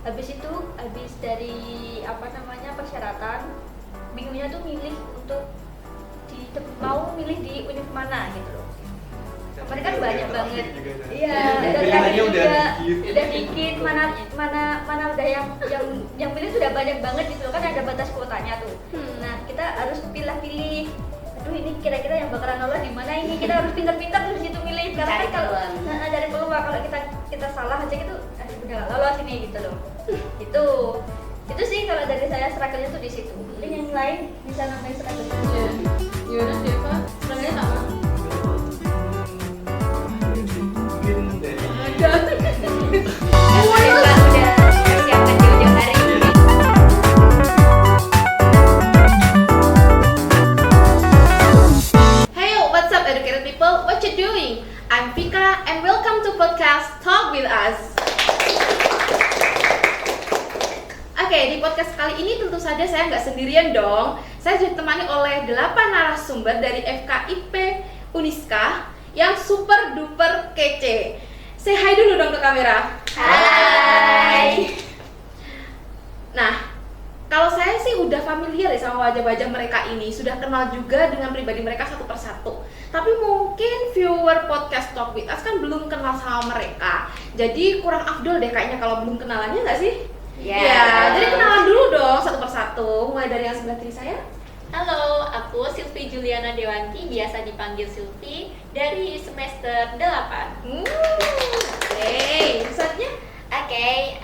habis dari persyaratan, bingungnya tuh milih untuk mau milih di univ mana gitu loh. Kemarin kan banyak banget. Iya, pilihannya udah dikit, mana udah yang pilih sudah banyak banget gitu loh, kan ada batas kuotanya tuh. Nah, kita harus pilih-pilih. Aduh, ini kira-kira yang bakalan lolos di mana ini? Kita harus pintar-pintar terus gitu milih. Karena kan kalau dari peluang kalau kita salah aja gitu, aduh udah gak lolos ini gitu loh. Itu sih kalau dari saya struggle-nya tuh di situ. Mungkin yang lain bisa nambahin struggle. Gimana Deva? Struggle-nya sama? Udah siapkan jauh-jauh hari. Hey, what's up educated people? What you doing? I'm Vika and welcome to podcast Talk with Us. Oke, di podcast kali ini tentu saja saya nggak sendirian dong. Saya ditemani oleh 8 narasumber dari FKIP Uniska yang super duper kece. Say hi dulu dong ke kamera. Hai. Nah, kalau saya sih udah familiar ya sama wajah-wajah mereka ini, sudah kenal juga dengan pribadi mereka satu persatu. Tapi mungkin viewer podcast Talk with Us kan belum kenal sama mereka. Jadi kurang afdol deh kayaknya kalau belum kenalannya nggak sih? Ya, jadi kenalan dulu dong satu persatu. Mulai dari yang sebelah kiri saya. Halo, aku Silvi Juliana Dewanti, biasa dipanggil Silvi, dari semester 8. Oke, selanjutnya. Oke,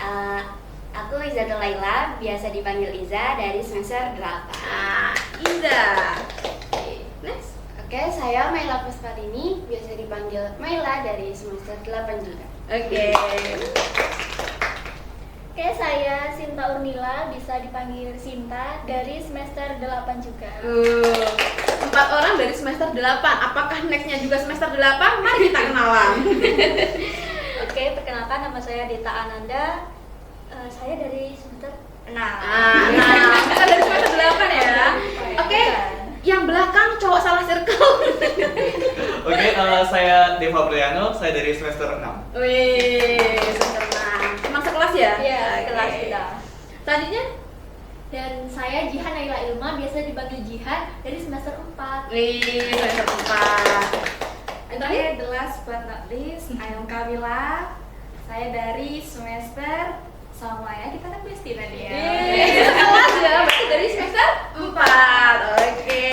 aku Izatul Laila, biasa dipanggil Iza dari semester 8. Iza. Oke, next. Oke, saya Maila Pusparini, biasa dipanggil Maila dari semester 8 juga. Oke. Oke, saya Sinta Urnila, bisa dipanggil Sinta, dari semester 8 juga. 4 orang dari semester 8. Apakah nextnya juga semester 8? Mari kita kenalan. Oke, perkenalkan nama saya Dita Ananda. Saya dari semester 6. Kita dari semester 8 ya. Oke, yang belakang cowok salah circle. Oke, saya Deva Priano, saya dari semester 6. Wih, semester 6. Emang sekelas ya? Iya, Oke. kelas kita. Selanjutnya. Dan saya Jihan Naila Ilma, biasa dipanggil Jihan, dari semester 4. Wih, semester 4. Yang terakhir. The last but not least, I am Kamila. Saya dari semester sama ya, kita kan bestie tadi ya. Sekelas ya, berarti dari semester 4. Oke.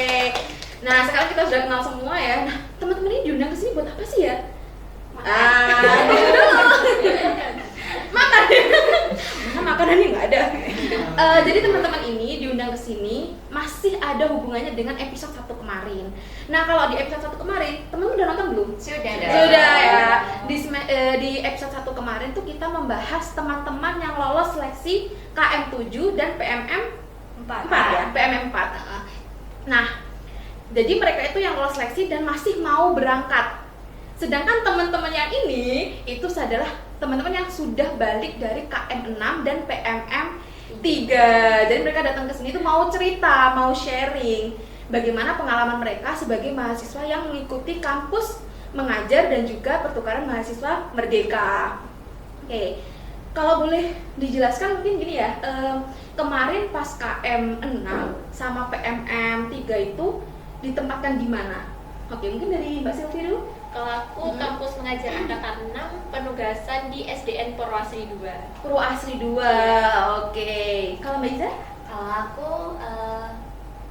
Nah, sekarang kita sudah kenal semua ya. Nah, teman-teman ini diundang ke sini buat apa sih ya? Makan. Mana makanannya nggak ada. Jadi teman-teman ini diundang ke sini masih ada hubungannya dengan episode 1 kemarin. Nah, kalau di episode 1 kemarin, teman-teman udah nonton belum? Sudah. Sudah ya. Di episode 1 kemarin tuh kita membahas teman-teman yang lolos seleksi KM7 dan PMM 4 ya, PMM 4. Nah, jadi mereka itu yang lolos seleksi dan masih mau berangkat. Sedangkan teman-teman yang ini itu adalah teman-teman yang sudah balik dari KM6 dan PMM 3. Jadi mereka datang ke sini tuh mau cerita, mau sharing bagaimana pengalaman mereka sebagai mahasiswa yang mengikuti kampus mengajar dan juga pertukaran mahasiswa merdeka. Oke. Kalau boleh dijelaskan mungkin gini ya. Kemarin pas KM6 sama PMM 3 itu ditempatkan di mana? Oke, mungkin dari Mbak Silvi dulu. Kalau aku kampus mengajar angkatan 6, penugasan di SDN Purwasri 2. Purwasri 2. Oke. Kalau Mbak Iza? Kalau aku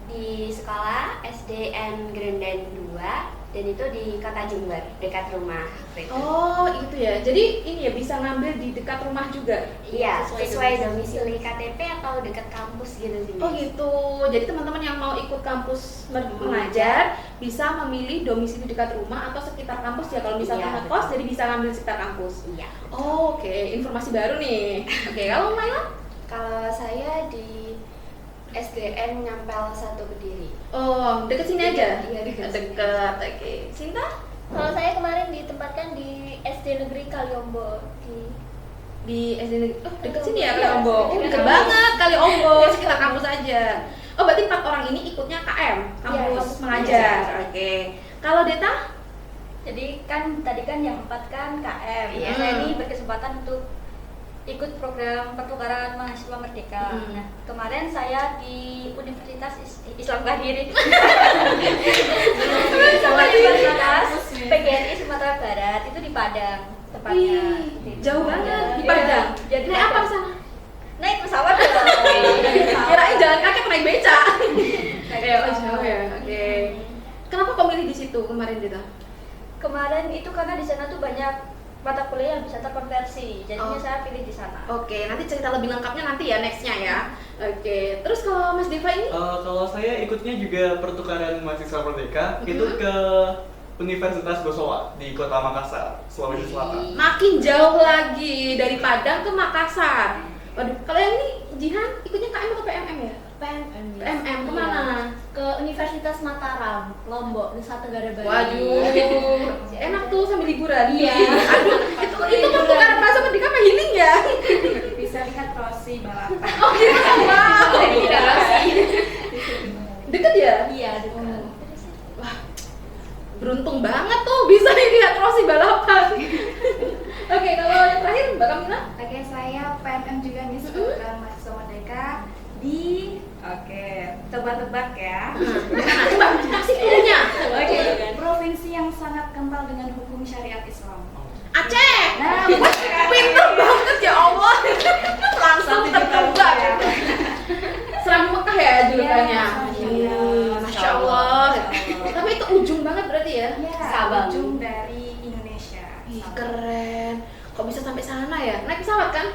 di sekolah SDN Grendan 2 dan itu di Kota Jember, dekat rumah. Oh, itu ya. Jadi ini ya bisa ngambil di dekat rumah juga. Iya, sesuai domisili KTP atau dekat kampus gitu sih. Oh gitu. Jadi teman-teman yang mau ikut kampus mengajar bisa memilih domisili dekat rumah atau sekitar kampus ya. Kalau misalnya Iya, ngekos jadi bisa ngambil sekitar kampus. Iya. Oh, oke. Informasi baru nih. Oke, kalau Maila? Kalau saya di SDN Ngampel 1 Kediri. Oh, deket sini aja? Iya, dekat sini. Deket, oke. Sinta? Kalau saya kemarin ditempatkan di SD Negeri Kaliombo Di SD Negeri, deket sini ya Iya, Kaliombo. Oh, dekat deket kampus. banget Kaliombo, sekitar kampus aja. Oh, berarti 4 orang ini ikutnya KM, kampus kampus mengajar. Oke. Kalau Deta? Jadi kan tadi kan yang 4 kan KM. Iya. Saya ini berkesempatan untuk ikut program pertukaran mahasiswa merdeka. Nah, kemarin saya di Universitas Islam Kadiri. Sama Universitas PGRI Sumatera Barat itu di Padang tepatnya. Jauh banget di Iya, Padang. jadi Naik apa di sana? Naik pesawat dong. Kirain jalan kaki atau naik beca. Naik Oh, pesawat. jauh ya. Oke. Kenapa kau milih di situ kemarin Dita? Kemarin itu karena di sana tuh banyak mata kuliah yang bisa terkonversi, jadinya Oh. saya pilih di sana. Oke, nanti cerita lebih lengkapnya nanti ya nextnya ya. Oke, terus kalau Mas Deva ini? Kalau saya ikutnya juga pertukaran mahasiswa merdeka itu ke Universitas Gosowa di Kota Makassar, Sulawesi Selatan. Makin jauh lagi dari Padang ke Makassar. Waduh, kalau yang ini Jihan ikutnya KM atau PMM ya? PMM. PMM kemana? Ke Universitas Mataram, Lombok, Nusa Tenggara Barat. Waduh, enak tuh sambil liburan. Iya. Aduh, itu pertukaran bahasa merdeka apa healing ya? Bisa lihat Rossi balapan. Oh gitu, wow. Deket ya? Iya, dekat. Wah, beruntung banget tuh bisa lihat Rossi balapan. Oke, kalau yang terakhir Mbak Kamila? Oke, saya PMM juga nih program mahasiswa merdeka di tebak-tebak ya. Nah, coba kasih clue-nya. Oke, provinsi yang sangat kental dengan hukum syariat Islam. Aceh. Nah, Pinter banget ya Allah. Langsung tertebak. Serambi Mekah ya julukannya. Iya, Masya Allah. Tapi itu ujung banget berarti ya? Ya, Sabang. ujung dari Indonesia. Ih, Sabang. keren. Kok bisa sampai sana ya? Naik pesawat kan?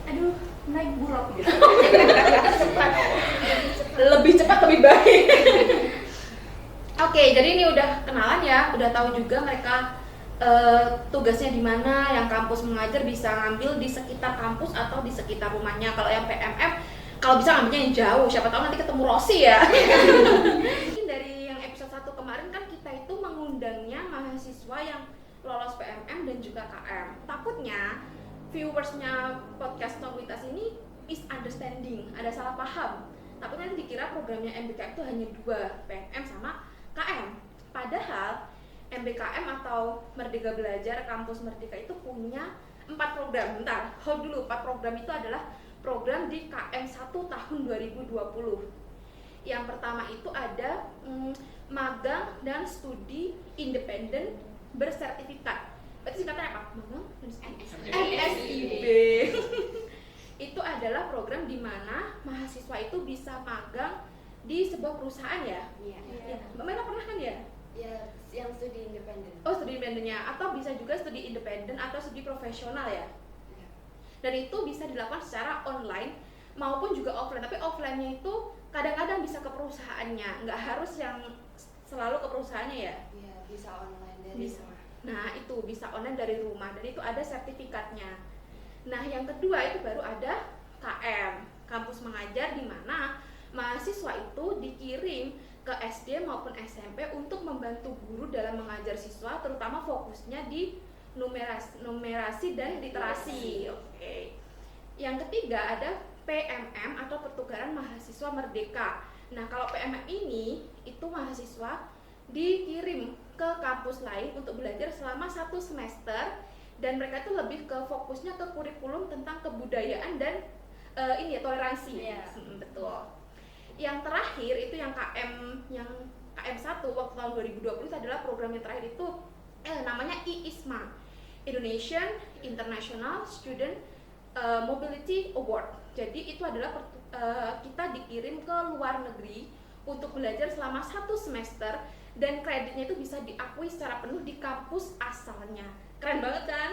Aduh, naik buruk gitu. Lebih cepat lebih baik. Oke, jadi ini udah kenalan ya, udah tahu juga mereka tugasnya di mana. Yang kampus mengajar bisa ngambil di sekitar kampus atau di sekitar rumahnya. Kalau yang PMM, kalau bisa ngambilnya yang jauh. Siapa tahu nanti ketemu Rossi ya. Mungkin dari yang episode 1 kemarin kan kita itu mengundangnya mahasiswa yang lolos PMM dan juga KM. Takutnya viewersnya podcast Talk With Us ini misunderstanding, ada salah paham. Takutnya nanti dikira programnya MBKM itu hanya 2, PMM sama KM. Padahal MBKM atau Merdeka Belajar Kampus Merdeka itu punya 4 program. Bentar, hold dulu. 4 program itu adalah program di KM 1 tahun 2020. Yang pertama itu ada magang dan studi independen bersertifikat. Berarti singkatnya apa? Magang dan studi MSIB. Itu adalah program di mana mahasiswa itu bisa magang di sebuah perusahaan ya. Iya. Ya, Mbak Mela pernah kan ya? Ya, yang studi independen. Oh, studi independennya, atau bisa juga studi independen atau studi profesional ya. Iya. Dan itu bisa dilakukan secara online maupun juga offline. Tapi offline-nya itu kadang-kadang bisa ke perusahaannya, nggak harus yang selalu ke perusahaannya ya. Iya, bisa online dari Bisa. rumah. Nah, itu bisa online dari rumah dan itu ada sertifikatnya. Nah, yang kedua itu baru ada KM, kampus mengajar, di mana mahasiswa itu dikirim ke SD maupun SMP untuk membantu guru dalam mengajar siswa, terutama fokusnya di numerasi dan literasi. Oke. Yang ketiga ada PMM atau pertukaran mahasiswa merdeka. Nah, kalau PMM ini itu mahasiswa dikirim ke kampus lain untuk belajar selama 1 semester, dan mereka itu lebih ke fokusnya ke kurikulum tentang kebudayaan dan ini ya, toleransi. Iya. Betul. Yang terakhir itu yang KM 1 waktu tahun 2020 itu adalah program yang terakhir itu namanya IISMA, Indonesian International Student Mobility Award. Jadi itu adalah kita dikirim ke luar negeri untuk belajar selama 1 semester dan kreditnya itu bisa diakui secara penuh di kampus asalnya. Keren banget kan?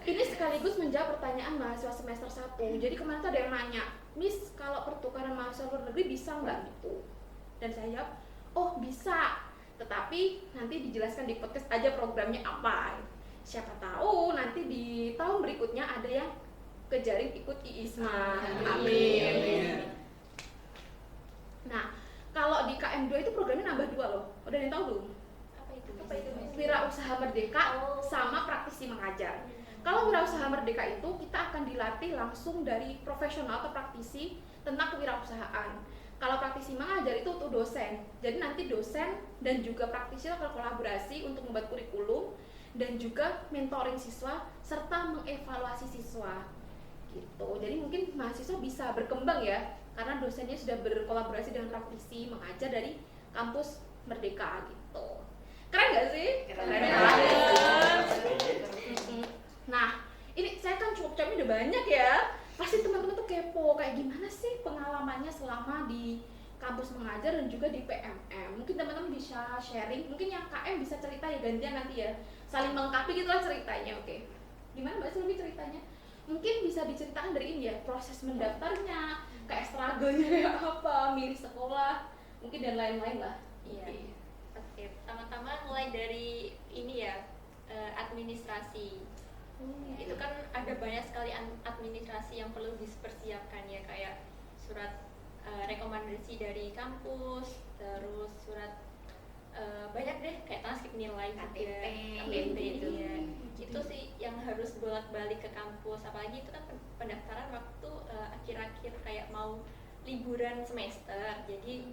Ini sekaligus menjawab pertanyaan mahasiswa semester 1. Jadi kemarin tuh ada yang nanya, Miss, kalau pertukaran mahasiswa luar negeri bisa nggak gitu? Dan saya jawab, oh bisa, tetapi nanti dijelaskan di podcast aja programnya apa. Siapa tahu nanti di tahun berikutnya ada yang kejaring ikut IISMA. Amin. Nah, kalau di KM2 itu programnya nambah 2 loh. Udah ada yang tahu belum? Apa itu, Miss? Wirausaha Merdeka sama praktisi mengajar. Kalau wirausaha merdeka itu kita akan dilatih langsung dari profesional atau praktisi tentang kewirausahaan. Kalau praktisi mengajar itu untuk dosen. Jadi nanti dosen dan juga praktisi akan kolaborasi untuk membuat kurikulum dan juga mentoring siswa serta mengevaluasi siswa gitu. Jadi mungkin mahasiswa bisa berkembang ya karena dosennya sudah berkolaborasi dengan praktisi mengajar dari kampus Merdeka gitu. Keren gak sih? Keren banget. Nah, ini saya kan cukup-cukupnya udah banyak ya. Pasti teman-teman tuh kepo kayak gimana sih pengalamannya selama di kampus mengajar dan juga di PMM. Mungkin teman-teman bisa sharing, mungkin yang KM bisa cerita ya gantian nanti ya. Saling melengkapi gitu lah ceritanya, oke. Gimana Mbak Silvi ceritanya? Mungkin bisa diceritakan dari ini ya, proses mendaftarnya, kayak struggle-nya kayak apa, milih sekolah, mungkin dan lain-lain lah. Iya. Oke, pertama-tama mulai dari ini ya, administrasi. Itu kan ada banyak sekali administrasi yang perlu dipersiapkan ya, kayak surat rekomendasi dari kampus, terus surat banyak deh kayak transkrip nilai juga, KTP itu ya. Itu sih yang harus bolak-balik ke kampus, apalagi itu kan pendaftaran waktu akhir-akhir kayak mau liburan semester. Jadi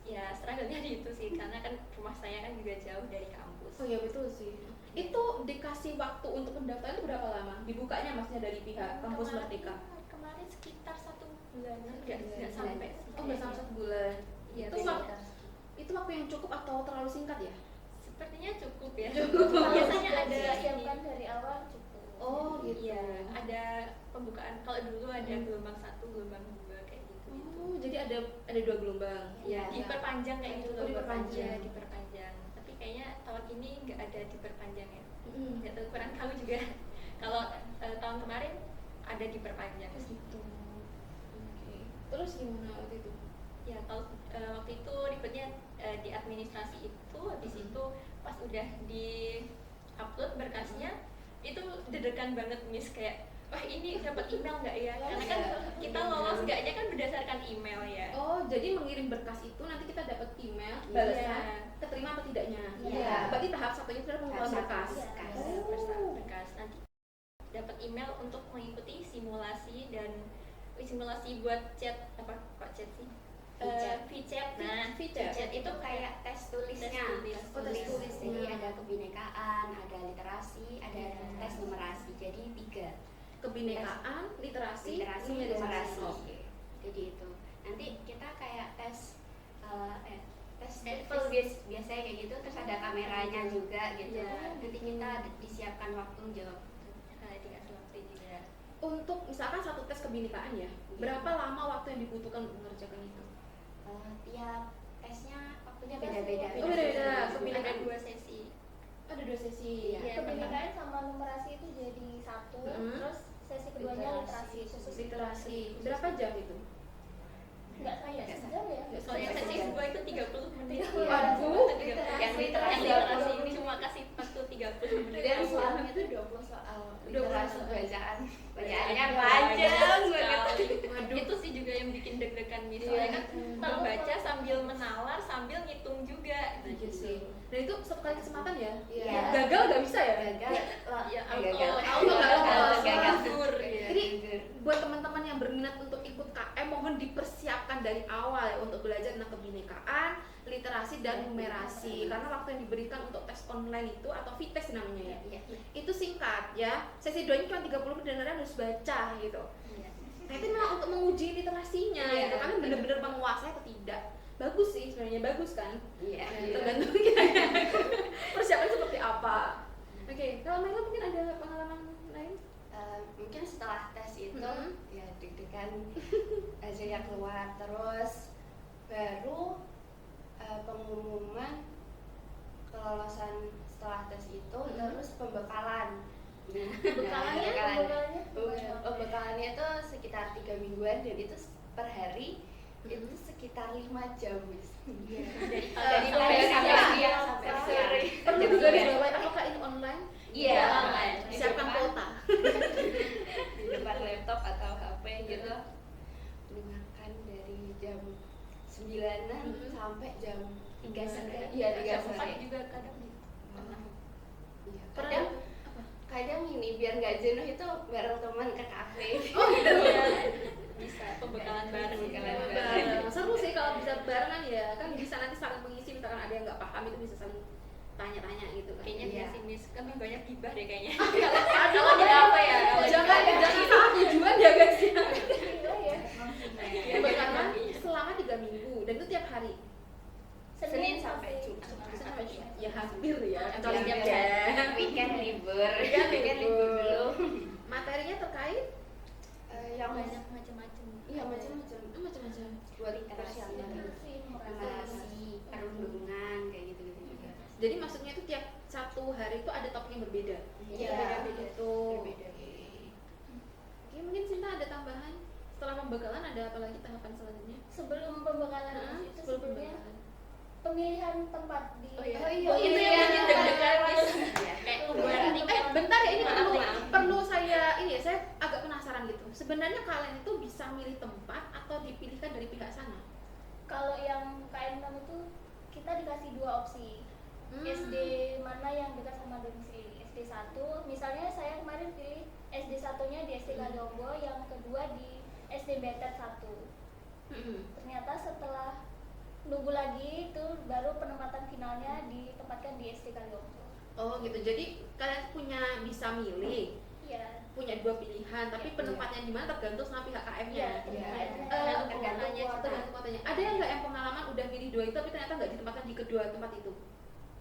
ya struggle-nya di itu sih, karena kan rumah saya kan juga jauh dari kampus. Oh iya betul sih. Itu dikasih waktu untuk pendaftaran itu berapa lama? Dibukanya maksudnya dari pihak kampus Merdeka? Kemarin sekitar 1 bulanan, nggak sampai sih. Oh nggak sampai 1 bulan. Iya, Itu waktu yang cukup atau terlalu singkat ya? sepertinya cukup ya. Cukup. Biasanya ada siapkan ini. dari awal cukup. Oh gitu. Iya, ada pembukaan. Kalau dulu ada gelombang 1, gelombang 2 kayak gitu. Oh jadi ada 2 gelombang. Iya, diperpanjang kayak gitu. Oh, diperpanjang. Iya, diperpanjang. Tapi kayaknya tahun ini nggak ada diperpanjang ya. Mm-mm. Nggak tahu, kurang tahu juga. Kalau tahun kemarin ada diperpanjang. Gitu. Oke. Terus gimana waktu itu? Ya, kalau waktu itu ribetnya di administrasi itu, habis itu pas udah di upload berkasnya itu deg-degan banget Miss, kayak wah ini dapat email nggak ya, karena kan kita lolos nggaknya kan berdasarkan email ya. Oh jadi mengirim berkas itu nanti kita dapat email balasan keterima atau tidaknya. Iya. Berarti tahap satunya sudah pengumpulan berkas. Berkas nanti dapat email untuk mengikuti simulasi, dan simulasi buat chat apa kok chat sih? VChat. Nah, VChat. Itu kayak tes tulisnya. Oh, tes tulis. Jadi ada kebinekaan, ada literasi, ada tes numerasi. Jadi 3. Kebinekaan, literasi, numerasi. Oke. Jadi itu. Nanti kita kayak tes tes Tes. TOEFL biasanya kayak gitu, terus ada kameranya juga gitu. Iya. Nanti kita disiapkan waktu jawab. Dikasih waktu juga. Untuk misalkan satu tes kebinekaan ya, berapa lama waktu yang dibutuhkan untuk mengerjakan itu? Tiap tesnya waktunya beda-beda. Oh, beda-beda. Ada 2 sesi. Ada 2 sesi. Iya. Kebinekaan sama numerasi itu jadi satu, terus sesi keduanya literasi khusus Literasi. Berapa jam itu? nggak kayak sejam ya. Soalnya sesi 2 itu 30 menit. Waduh. Yang literasi ini cuma kasih waktu 30 menit. Dan soalnya itu 20 soal. 20 Literasi soal. bacaannya panjang banget. Waduh. Itu sih juga yang bikin deg-degan misalnya kan membaca sambil menalar sambil ngitung juga. Iya sih. Dan itu satu kali kesempatan ya? Iya. Gagal nggak bisa ya? Gagal. Ya, Gagal. Gagal. Jadi Gagal. buat teman-teman yang berminat untuk ikut KM mohon dipersiapkan dari awal ya untuk belajar tentang kebinekaan, literasi dan numerasi. Karena waktu yang diberikan untuk tes online itu atau VTest namanya ya. Iya. Itu singkat ya. Sesi 2-nya cuma 30 menit dan harus baca gitu. Iya. Nah itu memang untuk menguji literasinya Iya. gitu kan benar-benar menguasai atau tidak. Bagus sih sebenarnya, bagus kan? Iya. Tergantung kita persiapan seperti apa. Oke, kalau Mela mungkin ada pengalaman lain? Mungkin setelah tes itu Mhm. ya deg-degan hasilnya keluar, terus baru pengumuman kelolosan setelah tes itu, terus pembekalan. Pembekalannya itu sekitar 3 mingguan dan itu per hari itu sekitar 5 jam Miss. Dari pagi sampai siang sampai sore. Perlu juga dibawain apakah ini online? Iya, online. Siapkan kuota. Di depan laptop atau HP gitu. Mendengarkan dari jam 9-an sampai jam 3 sore. Iya, 3 sore. juga kadang gitu. Iya, Pernah kadang ini biar nggak jenuh itu bareng teman ke kafe. Oh gitu ya. Bisa pembekalan bareng. Seru sih kalau bisa barengan ya, kan bisa nanti saling mengisi, misalkan ada yang nggak paham itu bisa saling tanya-tanya gitu kan. Kayaknya Iya. dia sih Miss lebih banyak gibah deh kayaknya. Aduh, Jadi apa ya? Kalau jangan gibah. salah tujuan ya guys ya. Iya, Pertama iya. selama 3 minggu dan itu tiap hari. Senin sampai Jumat. Ya hampir ya. Atau Hampir tiap ya. Weekend libur. Weekend libur. dulu. Materinya terkait Yang Banyak macam-macam. Iya macam-macam. macam-macam. Buat literasi, narasi, perundungan kayak gitu-gitu juga. Jadi maksudnya itu tiap satu hari itu ada topik yang berbeda. Iya, beda-beda tuh. berbeda. Oke, mungkin Sinta ada tambahan. Setelah pembekalan ada apa lagi tahapan selanjutnya? Sebelum pembekalan itu Sebelum sebenarnya pembekalan. pemilihan tempat di Oh iya. Pemilihan Itu yang bikin deg-degan Miss. Iya. Kayak Pemilihan buat Bentar ya, ini Maaf, perlu maaf. perlu saya ini ya, saya agak penasaran gitu. Sebenarnya kalian itu bisa milih tempat atau dipilihkan dari pihak sana? Kalau yang KM 6 itu kita dikasih 2 opsi. SD mana yang dekat sama domisili. SD 1, misalnya saya kemarin pilih SD 1-nya di SD Kaliombo, yang kedua di SD Betet 1. Ternyata setelah nunggu lagi itu baru penempatan finalnya ditempatkan di SD Kaliombo. Oh gitu. Jadi kalian bisa milih, Iya. punya 2 pilihan, tapi penempatnya di mana tergantung sama pihak KM-nya. tergantung kotanya juga. Tergantung kotanya. Ada yang nggak yang pengalaman udah milih 2 itu tapi ternyata nggak ditempatkan di kedua tempat itu?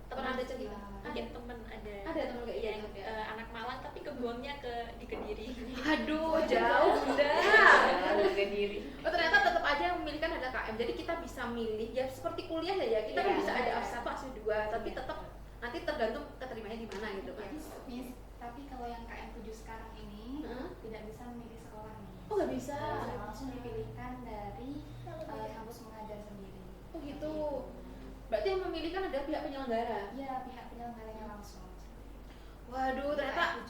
Pernah ada cerita? Ada temen ada. Ada temen kayak yang gitu? anak Malang tapi kebuangnya di Kediri. Aduh, jauh Bunda. Harga diri. Oh ternyata tetap aja yang memilihkan ada KM. Jadi kita bisa milih ya seperti kuliah ya. Kita kan Iya. bisa ada A1, A2, tapi tetap nanti tergantung keterimanya di mana gitu kan. Miss, tapi kalau yang KM 7 sekarang ini Hah? tidak bisa memilih sekolah nih. Oh nggak bisa. Langsung dipilihkan dari kampus mengajar sendiri. Oh gitu. Berarti yang memilih kan ada pihak penyelenggara. Iya, pihak penyelenggaranya langsung. Waduh, ternyata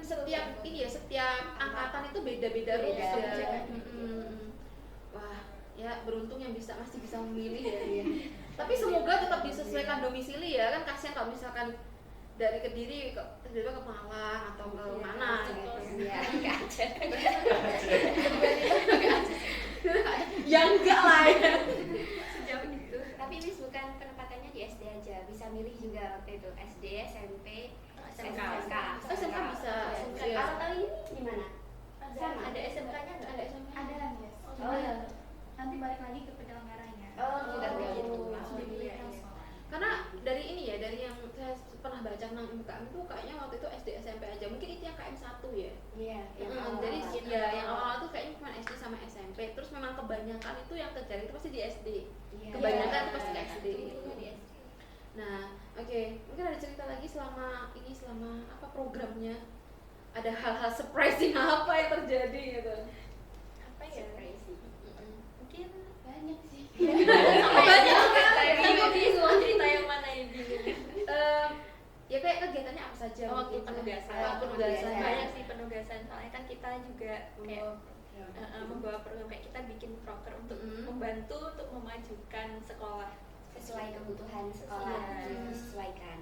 setiap ini ya, setiap angkatan itu beda-beda Beda, rules ya. beda. Wah, ya beruntung yang masih bisa memilih ya. Tapi semoga tetap disesuaikan domisili ya, kan kasihan kalau misalkan dari Kediri tiba-tiba ke Malang atau ke mana gitu. Iya, enggak ada. Ya enggak lah ya. Sejauh itu. Tapi Miss bukan penempatannya di SD aja, bisa milih juga waktu itu SD, SMP, SMK. SMK. Oh, SMK bisa. SMK. Kalau kali ini gimana? Sama. Ada SMK-nya nggak? Ada SMK. Ada Miss. Oh, Cuma iya. nanti balik lagi ke penyelenggaranya. Oh, sudah begitu. Langsung Oh, dipilih iya, iya. langsung. Karena dari ini ya, dari yang saya pernah baca tentang UKM itu kayaknya waktu itu SD SMP aja. Mungkin itu yang KM 1 ya. Iya, yang Jadi awal-awal. ya yang awal tuh kayaknya cuma SD sama SMP. Terus memang kebanyakan itu yang terjadi itu pasti di SD. Iya. Kebanyakan Iya. itu pasti di SD. Itu di SD. Nah, oke, mungkin ada cerita lagi selama apa programnya? Ada hal-hal surprising apa yang terjadi gitu? Apa ya? Surprising. Mungkin Banyak sih. Banyak saya sekali. bingung cerita yang mana yang bingung. Ya kayak kegiatannya apa saja? Waktu mungkin? penugasan. Penugasan. Banyak sih penugasan. Soalnya kan kita juga kayak Program. membawa program kayak kita bikin proker untuk membantu untuk memajukan sekolah Sesuai kebutuhan sekolah, Iya. disesuaikan.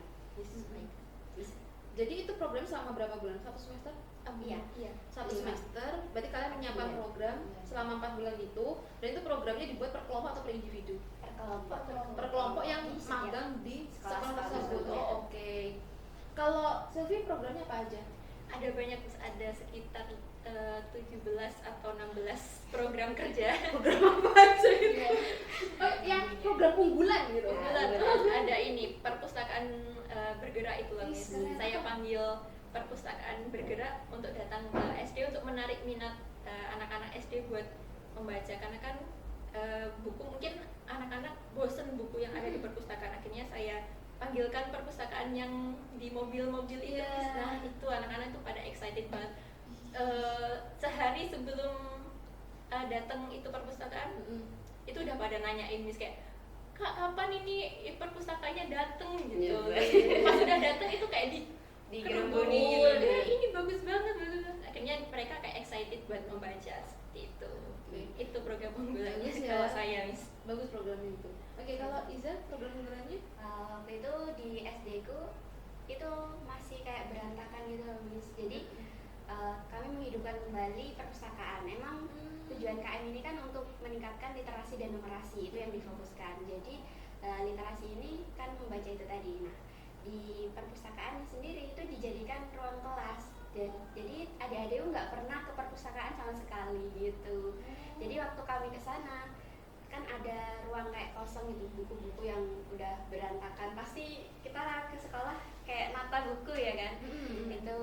Jadi itu program selama berapa bulan? 1 semester? Iya. Iya. 1 Iya. semester. Berarti kalian menyiapkan Iya. program selama 4 bulan itu, dan itu programnya dibuat per kelompok atau per individu? Per kelompok yang magang di sekolah tersebut. Oh, oke. Kalau Sylvie programnya apa aja? Ada banyak, ada sekitar 17 atau 16 program kerja. Program apa aja gitu? Oh, yang program unggulan gitu. Ada ini perpustakaan bergerak itu loh, Miss. Saya panggil perpustakaan bergerak untuk datang ke SD untuk menarik minat anak-anak SD buat membaca, karena kan buku mungkin anak-anak bosen buku yang ada di perpustakaan. Akhirnya saya panggilkan perpustakaan yang di mobil-mobil itu. Iya. Nah itu anak-anak itu pada excited banget. Sehari sebelum datang itu perpustakaan itu udah pada nanyain Miss kayak, Kak kapan ini perpustakaannya datang gitu. Pas udah datang itu kayak Digerubuni kerubung. gitu. Ini bagus banget, bagus banget. Akhirnya mereka kayak excited buat membaca seperti itu. Itu program unggulannya Bagus ya. kalau saya, Miss. Bagus programnya itu. Oke, kalau Iza program unggulannya? Waktu itu di SD ku itu masih kayak berantakan gitu loh, Miss. Jadi kami menghidupkan kembali perpustakaan. Emang tujuan KM ini kan untuk meningkatkan literasi dan numerasi, itu yang difokuskan. Jadi literasi ini kan membaca itu tadi. Nah, di perpustakaan sendiri itu dijadikan ruang kelas. Dan jadi adik-adik nggak pernah ke perpustakaan sama sekali gitu. Jadi waktu kami ke sana kan ada ruang kayak kosong gitu, buku-buku yang udah berantakan. Pasti kita ke sekolah kayak nata buku ya kan. Itu.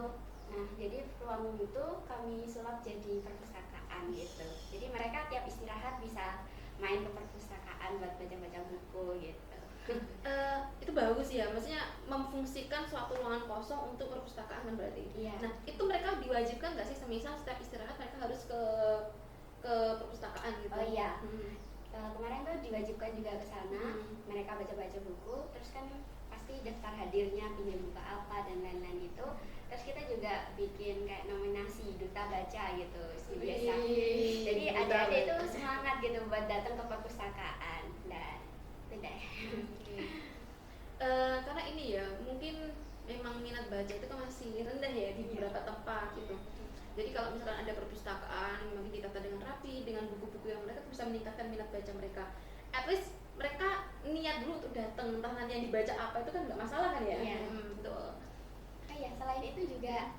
Nah, jadi ruang itu kami sulap jadi perpustakaan gitu. Jadi mereka tiap istirahat bisa main ke perpustakaan buat baca-baca buku gitu. Itu bagus ya, maksudnya memfungsikan suatu ruangan kosong untuk perpustakaan kan berarti. Iya. Nah, itu mereka diwajibkan nggak sih, semisal setiap istirahat mereka harus ke perpustakaan gitu? Oh iya. Kemarin tuh diwajibkan juga ke sana. Mereka baca-baca buku, terus kan pasti daftar hadirnya, pinjam buku apa dan lain-lain itu. Terus kita juga bikin kayak nominasi duta baca gitu, seperti biasa. Jadi adik-adik itu semangat gitu buat datang ke perpustakaan. Dan beda. Karena ini ya, mungkin memang minat baca itu kan masih rendah ya di beberapa tempat gitu. Jadi kalau misalkan ada perpustakaan mungkin ditata dengan rapi, dengan buku-buku yang mereka bisa meningkatkan minat baca mereka. At least mereka niat dulu untuk datang, entah nanti yang dibaca apa itu kan nggak masalah kan ya. Iya. Betul. Ya, selain itu juga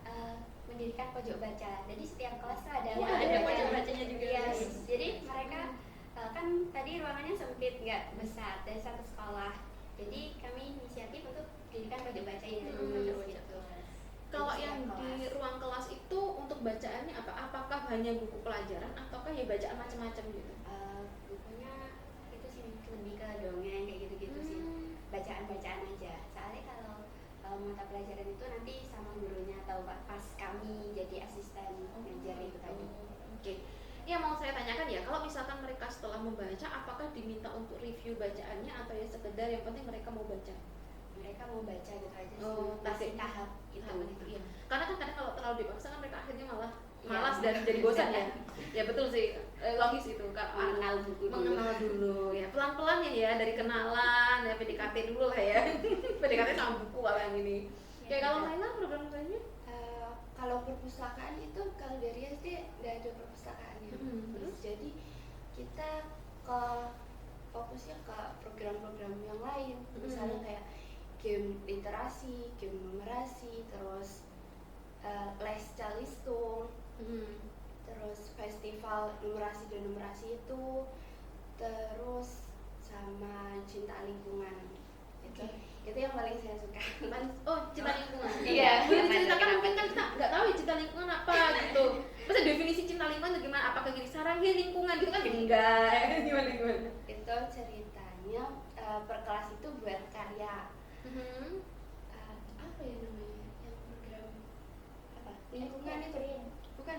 mendirikan pojok baca. Jadi setiap kelas tuh ada ada pojok bacanya juga. Iya, jadi mereka kan tadi ruangannya sempit, nggak besar, dari satu sekolah. Jadi kami inisiatif untuk mendirikan pojok baca itu. Kalau Di yang setiap di kelas. ruang kelas itu untuk bacaannya apa? Apakah hanya buku pelajaran ataukah ya bacaan macam-macam gitu? Bukunya itu sih lebih ke dongeng kayak gitu-gitu sih. Bacaan-bacaan aja. Soalnya kalau mata pelajaran itu nanti sama gurunya atau pas kami jadi asisten ngajar itu tadi. Oke. Ya mau saya tanyakan ya, kalau misalkan mereka setelah membaca, apakah diminta untuk review bacaannya atau ya sekedar yang penting mereka mau baca? Mereka mau baca gitu aja sih. Oh, Masih tahap itu. Iya. Karena kan kadang kalau terlalu dipaksa kan mereka akhirnya malah Iya. malas dan jadi bosan ya. Ya betul sih, logis itu Kak. Mengenal buku dulu. Mengenal dulu ya, pelan-pelan ya dari kenalan ya, PDKT dulu lah ya. PDKT sama buku apa yang ini. Kayak kalau Laila program lainnya? Kalau perpustakaan itu kalau dari SD nggak ada perpustakaannya. Terus jadi kita ke fokusnya ke program-program yang lain, misalnya kayak game literasi, game numerasi, terus les calistung, terus festival numerasi dan numerasi itu, terus sama cinta lingkungan. Itu yang paling saya suka. Oh, cinta lingkungan. Iya. Boleh diceritakan, mungkin kan kita nggak tahu ya cinta lingkungan apa gitu. Masa definisi cinta lingkungan itu gimana? Apakah gini sarang lingkungan gitu kan? Enggak. Gimana? Itu ceritanya per kelas itu buat karya. Apa ya namanya? Yang program apa? Lingkungan itu bukan.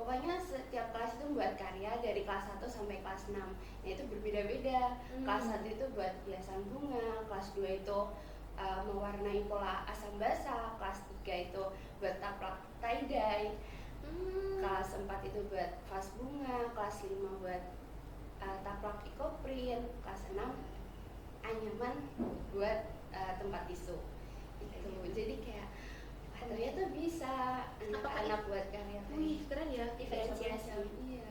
Pokoknya setiap kelas itu buat karya dari kelas 1 sampai kelas 6. Nah, itu berbeda-beda. Kelas 1 itu buat hiasan bunga, kelas 2 itu mewarnai pola asam basa, kelas 3 itu buat taplak tie-dye, kelas 4 itu buat vas bunga, kelas 5 buat taplak ekoprint, kelas 6 anyaman buat tempat tisu. Itu. Jadi kayak ternyata bisa anak-anak buat karya. Wih, keren ya. Diferensiasi. Iya.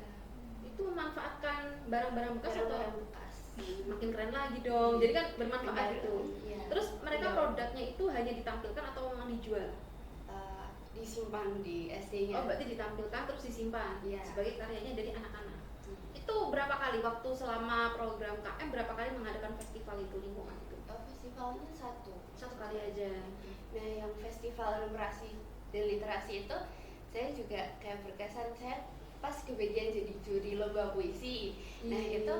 Itu memanfaatkan barang-barang bekas atau Barang-barang bekas. makin keren lagi dong. Jadi kan bermanfaat Benar. gitu. Iya. Terus mereka Benar. produknya itu hanya ditampilkan atau memang dijual? Disimpan di SD-nya. Oh, berarti ditampilkan terus disimpan Iya. sebagai karyanya dari anak-anak. Itu berapa kali waktu selama program KM berapa kali mengadakan festival itu lingkungan itu? Festivalnya Satu kali aja. Nah, yang festival numerasi dan literasi itu saya juga kayak berkesan. Saya pas kebagian jadi juri lomba puisi. Nah, itu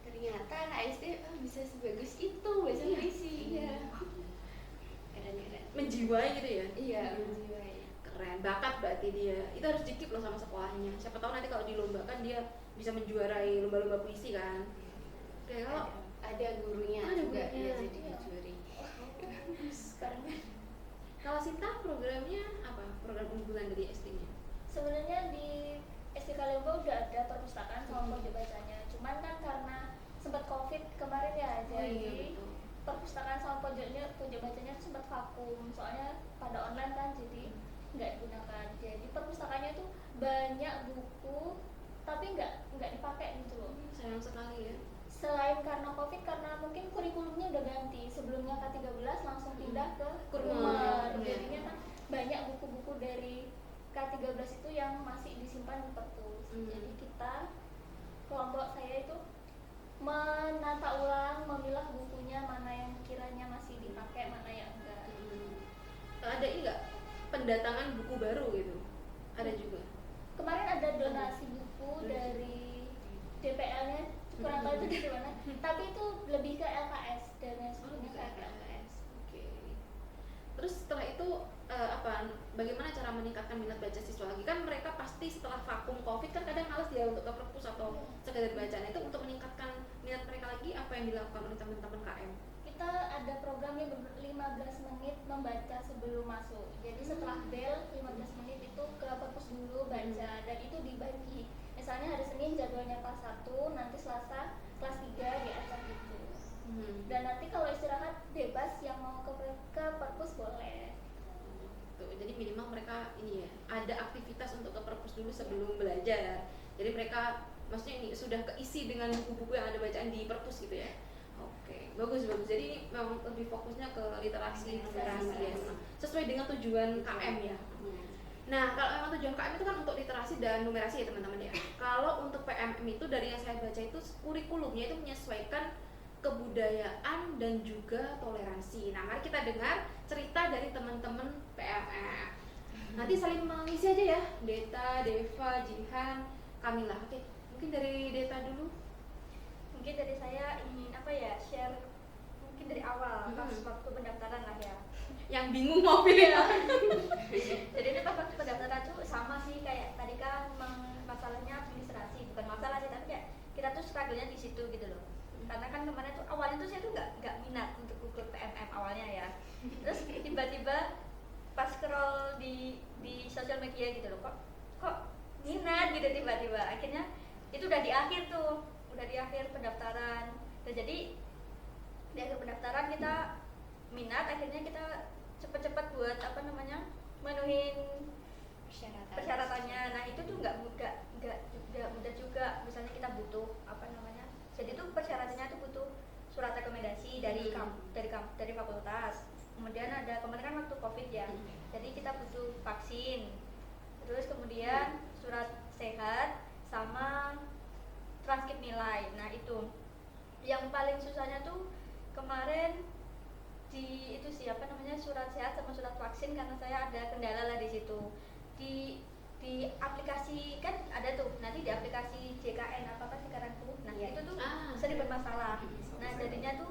ternyata KSD bisa sebagus itu baca puisi. Iya. Keren. Menjiwai gitu ya? Iya, menjiwai. Keren, bakat berarti dia. Itu harus dikip loh sama sekolahnya. Siapa tahu nanti kalau dilombakan dia bisa menjuarai lomba-lomba puisi kan. Kayak kalau Ada gurunya Ada juga gurunya. dia jadi juri. kalau Sinta programnya apa? Program unggulan dari SD-nya? Sebenarnya di SD Kalimbo udah ada perpustakaan sama pojok bacanya. Cuman kan karena sempat Covid kemarin ya, jadi betul. perpustakaan sama pojok bacanya tuh sempat vakum. Soalnya pada online kan, jadi nggak digunakan. Jadi perpustakaannya tuh banyak buku, tapi nggak dipakai gitu loh. Sayang sekali ya. selain karena COVID, karena mungkin kurikulumnya udah ganti. Sebelumnya K13 langsung pindah ke Kurmer. Jadinya kan banyak buku-buku dari K13 itu yang masih disimpan di perpus. Jadi kita, kelompok saya itu menata ulang, memilah bukunya mana yang kiranya masih dipakai, mana yang enggak. Ada ini nggak pendatangan buku baru gitu? Ada juga. Kemarin ada donasi buku dari DPL-nya, kurang tahu itu dari mana. Tapi itu lebih ke LKS, dan yang sebelumnya ke LKS. Oke. Terus setelah itu bagaimana cara meningkatkan minat baca siswa lagi? Kan mereka pasti setelah vakum COVID kan kadang males ya untuk ke perpus atau sekedar bacaan. Itu untuk meningkatkan minat mereka lagi, apa yang dilakukan oleh teman-teman KM? Kita ada programnya 15 menit membaca sebelum masuk. Jadi setelah bel 15 menit itu ke perpus dulu baca, dan itu dibagi. Misalnya hari Senin jadwalnya kelas 1, nanti Selasa kelas 3 diacak gitu. Dan nanti kalau istirahat bebas, yang mau ke perpus boleh. Tuh, jadi minimal mereka ini ya, ada aktivitas untuk ke perpus dulu sebelum belajar. Jadi mereka maksudnya ini sudah keisi dengan buku-buku yang ada bacaan di perpus gitu ya. Oke, bagus. Jadi ini memang lebih fokusnya ke literasi ya. Sesuai dengan tujuan KM ya. Nah, kalau memang tujuan KM itu kan untuk literasi dan numerasi ya teman-teman ya. Kalau untuk PMM itu dari yang saya baca itu kurikulumnya itu menyesuaikan kebudayaan dan juga toleransi. Nah, mari kita dengar cerita dari teman-teman PMM. Nanti saling mengisi aja ya, Deta, Deva, Jihan, Kamila. Oke, mungkin dari Deta dulu. Mungkin dari saya ingin share mungkin dari awal pas waktu pendaftaran lah ya. Yang bingung mau pilih Jadi ini pas waktu pendaftaran tuh sama sih kayak tadi kan, masalahnya administrasi, bukan masalah sih, tapi kayak kita tuh struggle-nya di situ gitu loh. Karena kan kemarin tuh awalnya tuh saya tuh nggak minat untuk ikut PMM awalnya ya. Terus tiba-tiba pas scroll di sosial media gitu loh, kok minat gitu tiba-tiba. Akhirnya itu udah di akhir pendaftaran. Dan jadi di akhir pendaftaran kita minat, akhirnya kita cepet-cepet buat menuhin persyaratannya. Nah itu tuh nggak mudah juga. Misalnya kita butuh jadi tuh persyaratannya tuh butuh surat rekomendasi dari fakultas. Kemudian ada kemarin kan waktu COVID ya, jadi kita butuh vaksin. Terus kemudian surat sehat sama transkrip nilai. Nah itu yang paling susahnya tuh kemarin di surat sehat sama surat vaksin, karena saya ada kendala lah di situ. Di aplikasi kan ada tuh, nanti di aplikasi JKN apa sekarang tuh, nah itu tuh sering bermasalah. Nah jadinya tuh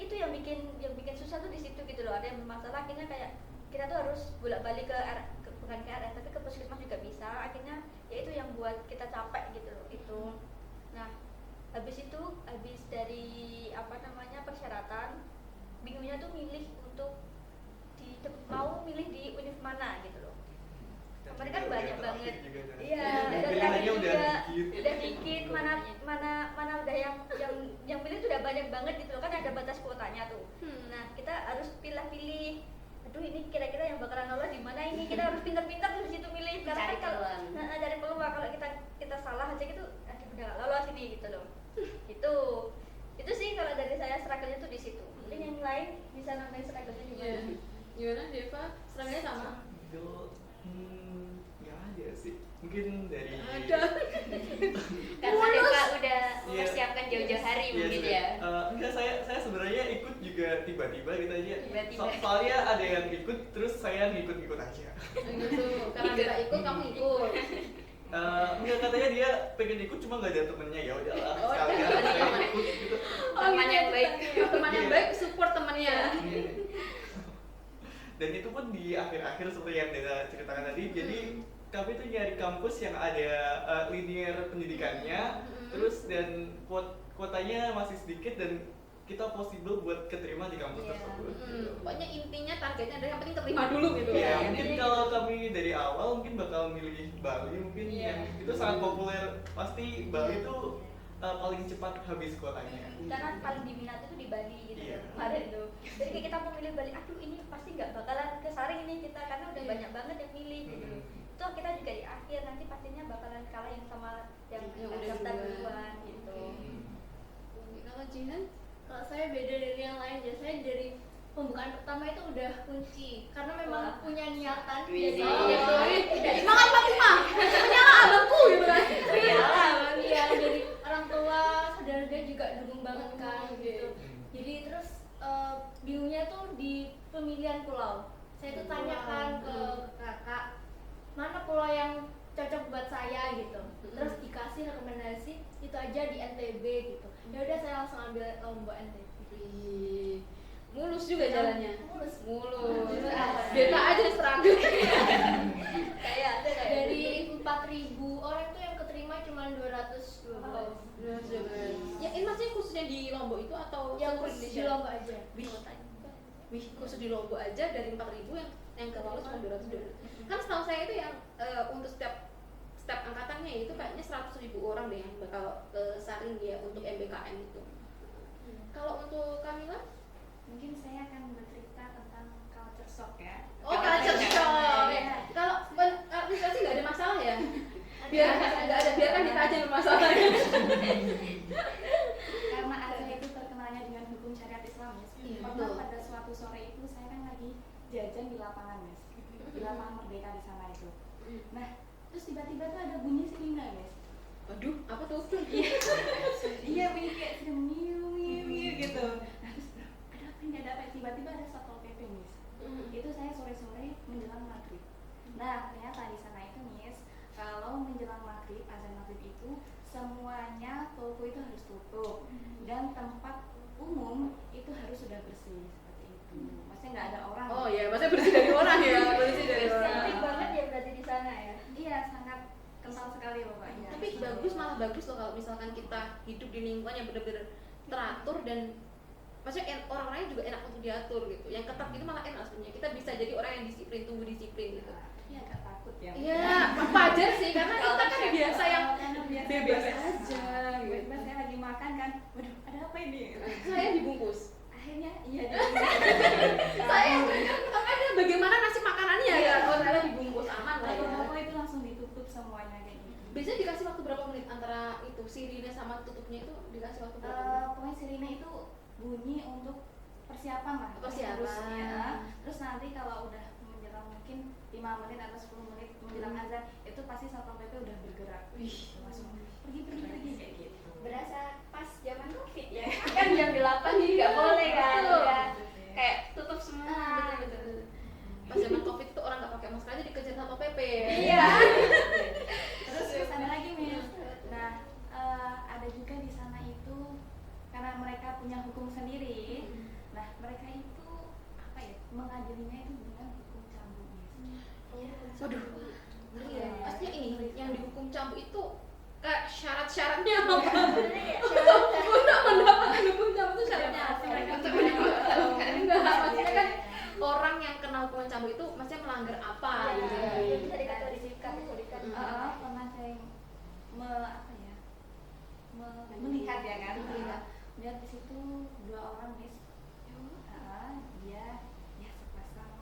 itu yang bikin susah tuh di situ gitu loh, ada yang bermasalah. Akhirnya kayak kita tuh harus bolak-balik bukan ke RS tapi ke puskesmas juga bisa. Akhirnya ya itu yang buat kita capek gitu loh itu. Nah habis dari persyaratan, bingungnya tuh milih untuk mau milih di univ mana gitu loh. Kemarin kan banyak banget, iya. Pilihannya udah dikit, mana udah yang pilih tuh udah banyak banget gitu loh, kan ada batas kuotanya tuh. Nah kita harus pilih-pilih. Aduh ini kira-kira yang bakalan lolos di mana ini, kita harus pintar-pintar tuh di situ milih. Karena kan kalau dari peluang, kalau kita salah aja gitu, aduh udah gak lolos ini gitu loh. Itu sih kalau dari saya struggle-nya tuh di situ. Mungkin yang lain bisa nambahin struggle-nya gimana? Gimana Deva? Struggle-nya sama? Ya ada sih. Mungkin dari Karena Deva udah mempersiapkan jauh-jauh hari mungkin ya. Enggak, saya sebenarnya ikut juga tiba-tiba gitu aja. Tiba-tiba. Soalnya ada yang ikut, terus saya ngikut-ngikut aja. Gitu. Karena Deva ikut, kamu ikut. Enggak, katanya dia pengen ikut cuma nggak ada temennya, ya udahlah sekalian ada saya teman. ikut gitu. Teman yang baik. Teman yang baik support temannya. Dan itu pun di akhir-akhir seperti yang Deta ceritakan tadi. Jadi kami tuh nyari kampus yang ada linear pendidikannya, terus dan kuotanya masih sedikit dan kita possible buat keterima di kampus tersebut. Pokoknya intinya targetnya adalah yang penting keterima dulu gitu. Ya, mungkin kalau kami dari awal mungkin bakal milih Bali, mungkin yang itu sangat populer. Pasti Bali itu paling cepat habis kuotanya. Karena paling diminati itu di Bali gitu Iya. kemarin tuh. Jadi kayak kita mau milih Bali, aduh ini pasti nggak bakalan kesaring ini kita, karena udah banyak banget yang milih gitu. Itu kita juga di akhir nanti pastinya bakalan kalah yang sama yang udah daftar duluan. duluan gitu. Jihan? Kalau saya beda dari yang lain, biasanya dari pembukaan pertama itu udah kunci karena memang punya niatan. Jadi Semangat Fatimah, menyala abangku gitu kan. iya dari orang tua, saudara juga dukung banget kan gitu. Jadi terus bingungnya tuh di pemilihan pulau. Saya tuh tanyakan ke kakak mana pulau yang cocok buat saya gitu. Terus dikasih rekomendasi itu aja di NTB gitu. Ya udah saya langsung ambil Lombok NTB. Ih, mulus juga jalannya. Mulus. Beta aja seragam. Kayak ada kayak Dari 4.000 orang tuh yang keterima cuma 212. Ya, ini maksudnya khususnya di Lombok itu atau Yang seluruh khusus di Indonesia? Lombok aja. Wih, khusus di Lombok aja dari 4.000 yang ke lolos cuma 200. Kan setahu saya itu yang untuk setiap angkatannya itu kayaknya 100.000 orang deh yang bakal saring dia untuk MBKM itu. Kalau untuk Kamila? Mungkin saya akan bercerita tentang culture shock ya. Oh, culture shock. Kalau administrasi nggak ada masalah ya? Biarkan kita aja bermasalahnya. Karena Aceh itu terkenalnya dengan hukum syariat Islam, Miss. Iya, Pernah betul. pada suatu sore itu saya kan lagi jajan di lapangan, Miss. Di lapangan Merdeka di sana itu. Nah, terus tiba-tiba tuh ada bunyi sirine, Miss. Waduh, apa tuh? Iya, bunyi kayak sirine miu gitu. Nah, terus ada apa ini, ada apa? Tiba-tiba ada Satpol PP, Miss. Itu saya sore-sore menjelang maghrib. Nah, ternyata di sana itu, Miss, kalau menjelang maghrib, azan maghrib itu semuanya toko itu harus tutup dan tempat umum itu harus sudah bersih seperti itu. Maksudnya nggak ada orang. Oh iya, maksudnya bersih dari orang ya, bersih dari orang. Cantik banget ya berarti di sana ya. Iya, sangat kental sekali pokoknya. Tapi bagus, malah bagus loh kalau misalkan kita hidup di lingkungan yang benar-benar teratur dan maksudnya orang-orangnya juga enak untuk diatur gitu. Yang ketat itu malah enak sebenarnya. Kita bisa jadi orang yang disiplin, tumbuh disiplin gitu. Iya, agak takut ya. Iya, wajar sih karena kita kan biasa yang Karena biasa bebas aja gitu. Tiba-tiba saya lagi makan kan, waduh ada apa ini? Saya dibungkus. Akhirnya iya Saya makanya bagaimana nasib makanannya ya? Oh, ternyata dibungkus aman lah ya. Apa itu langsung ditutup semuanya kayak gitu. Biasanya dikasih waktu berapa menit antara itu sirine sama tutupnya itu dikasih waktu berapa menit? Pokoknya sirine itu bunyi untuk persiapan lah. Persiapan. Harusnya. Terus nanti kalau udah menjelang mungkin 5 menit atau 10 menit menjelang azan itu pasti Satpol PP udah bergerak. Wih, Langsung pergi kayak gitu. Berasa pas zaman Covid ya. Kan jam 8 jadi nggak boleh kan. Betul. Ya. Kayak tutup semua. betul. Pas zaman Covid itu orang nggak pakai masker aja dikejar Satpol PP. Iya. Terus ada lagi Miss. Nah, ada juga di sana itu karena mereka punya hukum sendiri. Nah, mereka itu apa ya? Mengadilinya itu dengan hukum cambuk, Miss. Waduh, ngeri ya. Pasti ini yang dihukum cambuk itu kayak syarat-syaratnya apa? Untuk mendapatkan hukum cambuk itu syaratnya apa? Enggak, maksudnya kan orang yang kena hukuman cambuk itu maksudnya melanggar apa gitu. Iya, bisa dikategorikan. Pernah saya melihat ya kan, melihat di situ 2 orang Miss. Dia ya sepasang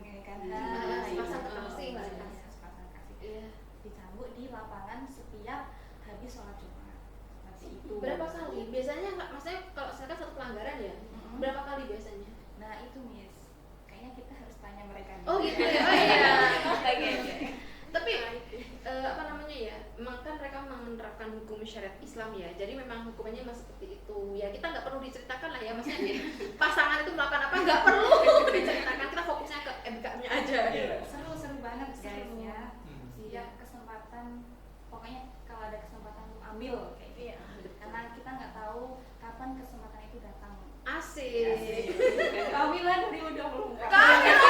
ya kan, Sepasang kekasih lah ya. sepasang kasih. Iya. Dicambuk di lapangan setiap habis sholat Jumat. Seperti itu. Berapa kali? Biasanya nggak, maksudnya kalau misalkan satu pelanggaran ya, berapa kali biasanya? Nah itu Miss, kayaknya kita harus tanya mereka. Oh gitu ya, oh iya. Tapi apa namanya ya, memang kan mereka memang menerapkan hukum syariat Islam ya, jadi memang hukumannya memang seperti itu. Ya kita nggak perlu diceritakan lah ya, maksudnya pasangan itu melakukan apa nggak perlu diceritakan, kita fokusnya ke MK-nya aja. Seru banget guys ya. Hmm. Setiap kesempatan, pokoknya kalau ada kesempatan ambil kayak gitu. Karena kita nggak tahu kapan kesempatan itu datang. Asik. Kamila 2024. Kamila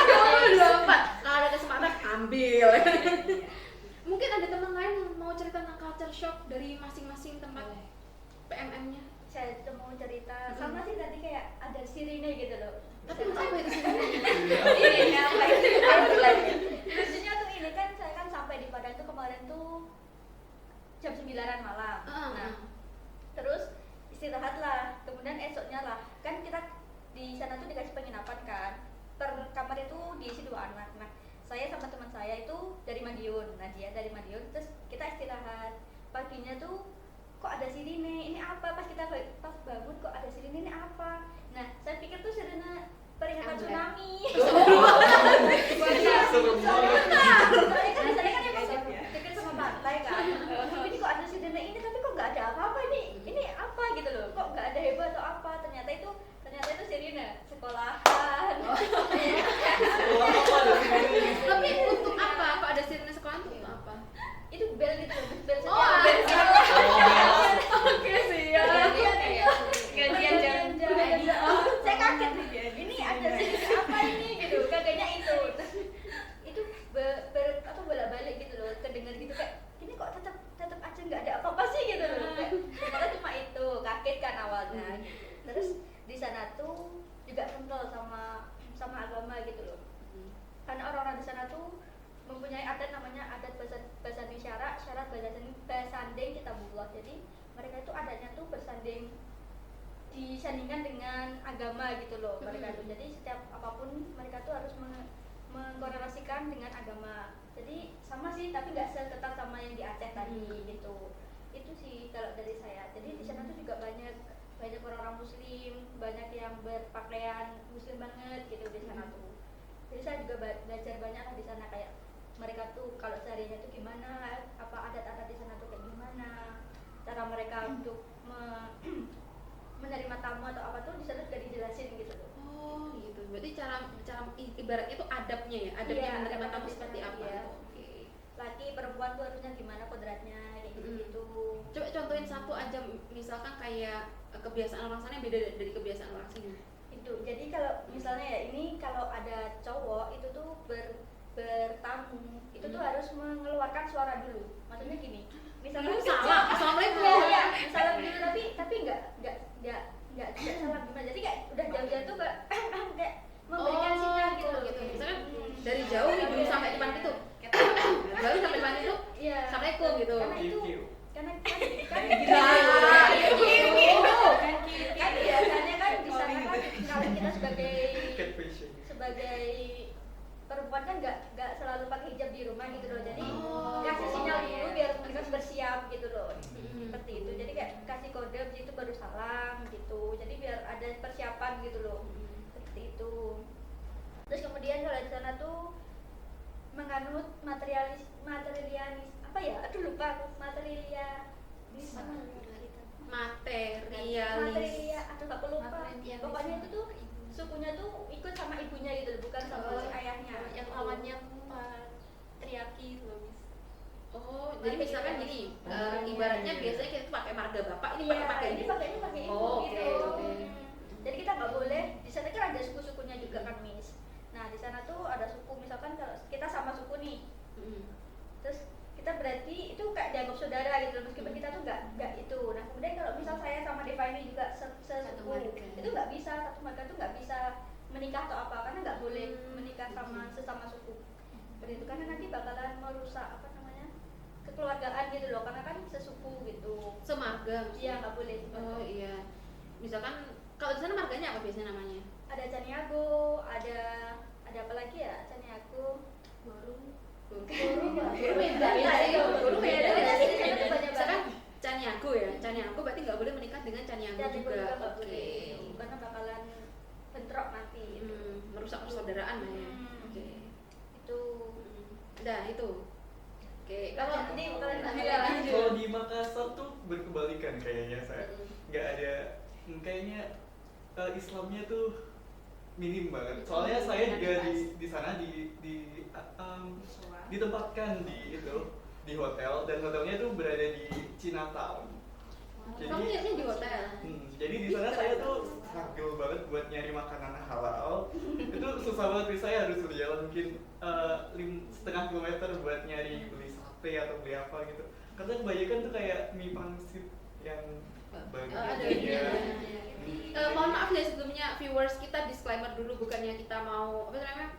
2024. Kalau ada kesempatan ambil. Mungkin ada teman lain yang mau cerita tentang culture shock dari masing-masing tempat PMM-nya. Saya tuh mau cerita sama sih tadi kayak ada sirine gitu loh. Tapi untuk apa itu sih? Sirine apa itu? Lucunya tuh ini kan saya kan sampai di Padang tuh kemarin tuh jam 9-an malam. Nah, terus istirahat lah, kemudian esoknya lah kan kita di sana tuh dikasih penginapan kan, per kamar itu diisi 2 anak. Nah saya sama teman saya itu dari Madiun, nah dia dari Madiun, terus kita istirahat paginya tuh kok ada sirine, ini apa? Pas kita pas bangun kok ada sirine, ini apa? Nah saya pikir tuh sirine peringatan tsunami. Serem banget. Soalnya kan saya kan emang dekat sama pantai kan. Ini kok ada sirine ini tapi kok nggak ada apa-apa ini apa gitu loh? Kok nggak ada heboh atau apa? Ternyata itu sirine sekolahan. Wah, apa ada sirine? Tapi untuk apa? Kok ada sirine sekolah untuk apa? Itu bel gitu loh, bel Oh, bel Oke sih ya. gajian jam. Saya kaget ini ada sirine apa ini gitu, kagaknya itu. Terus itu bolak-balik gitu loh, kedengar gitu kayak ini kok tetap aja nggak ada apa-apa sih gitu loh. Kayak cuma itu, kaget kan awalnya. Terus di sana tuh juga kental sama agama gitu loh. Karena orang-orang di sana tuh mempunyai adat namanya adat basanding syarat basanding kitabullah. Jadi mereka itu adatnya tuh bersanding disandingkan dengan agama gitu loh mereka tuh. Jadi setiap apapun mereka tuh harus mengkorelasikan dengan agama. Jadi sama sih tapi nggak seketat sama yang di Aceh tadi gitu. Itu sih kalau dari saya. Jadi di sana tuh juga banyak orang-orang muslim, banyak yang berpakaian muslim banget gitu di sana tuh. Jadi saya juga belajar banyak lah di sana, kayak mereka tuh kalau seharinya tuh gimana, apa adat-adat di sana tuh kayak gimana, cara mereka untuk menerima tamu atau apa tuh di sana juga dijelasin gitu loh. Oh gitu. Berarti cara ibaratnya itu adabnya ya, adabnya Iya, menerima adab tamu di seperti sana, apa? iya. Oke. Laki perempuan tuh harusnya gimana kodratnya kayak gitu. Coba contohin satu aja, misalkan kayak kebiasaan orang sana yang beda dari kebiasaan orang sini. Itu. Jadi kalau misalnya ya ini kalau ada cowok itu tuh bertamu itu tuh harus mengeluarkan suara dulu. Maksudnya gini. Misalnya Salam, assalamualaikum. Iya, salam dulu tapi enggak salam gimana. Jadi kayak udah jauh-jauh tuh kayak memberikan sinyal gitu loh. Gitu. Misalkan dari jauh nih dulu sampai depan itu. Baru sampai depan itu. Iya. Assalamualaikum gitu. Karena itu Kiu-kiu. kan Kan biasanya kan di sana kan kalau kita Catfishing. sebagai perempuan kan nggak selalu pakai hijab di rumah gitu loh. Jadi kasih sinyal dulu biar mereka bersiap gitu loh. Seperti itu. Jadi kayak kasih kode habis itu baru salam gitu. Jadi biar ada persiapan gitu loh. Seperti itu. Terus kemudian kalau di sana tuh menganut materialis apa ya? Aduh lupa aku. Materialis. Aduh aku lupa. Pokoknya itu tuh sukunya tuh ikut sama ibunya gitu loh, bukan sama si ayahnya. Yang lawannya patriarki loh, Miss. Oh, jadi misalkan gini, ibaratnya biasanya kita tuh pakai marga bapak, ini Iya, pakai ini pakainya pakai ibu Oh, gitu. oke. Jadi kita nggak boleh di sana kan ada suku-sukunya juga kan, Miss. Nah di sana tuh ada suku, misalkan kalau kita sama suku nih, terus kita berarti itu kayak dianggap saudara gitu loh, meskipun kita tuh nggak itu. Nah kemudian kalau misal saya sama Deva ini juga sesuku, itu nggak bisa, satu marga tuh nggak bisa menikah atau apa, karena nggak boleh menikah sama sesama suku. Seperti itu karena nanti bakalan merusak apa namanya kekeluargaan gitu loh, karena kan sesuku gitu. semarga. Iya nggak boleh. Oh iya. Misalkan kalau di sana marganya apa biasanya namanya? Ada Caniago, ada apa lagi ya? Caniago, Guru beda. Guru beda. Di sana tuh banyak Misalkan banget. Caniago ya, Caniago berarti nggak boleh menikah dengan Caniago Caniago juga. juga nggak Oke. boleh, karena bakalan bentrok nanti. Merusak persaudaraan lah ya. Oke. Itu. Udah itu. Oke. Kalau Kalau ini bakalan Kalau di Makassar tuh berkebalikan kayaknya saya. Nggak ada kayaknya Islamnya tuh minim banget. Soalnya saya juga di sana ditempatkan di hotel, dan hotelnya tuh berada di Chinatown. kamu lihatnya di hotel. Jadi di sana saya tuh struggle banget buat nyari makanan halal. Itu susah banget, saya harus berjalan mungkin 1,5 kilometer buat nyari beli sate atau beli apa gitu. Karena kebanyakan tuh kayak mie pangsit yang Ada bagiannya. mohon maaf ya sebelumnya viewers, kita disclaimer dulu, bukannya kita mau apa namanya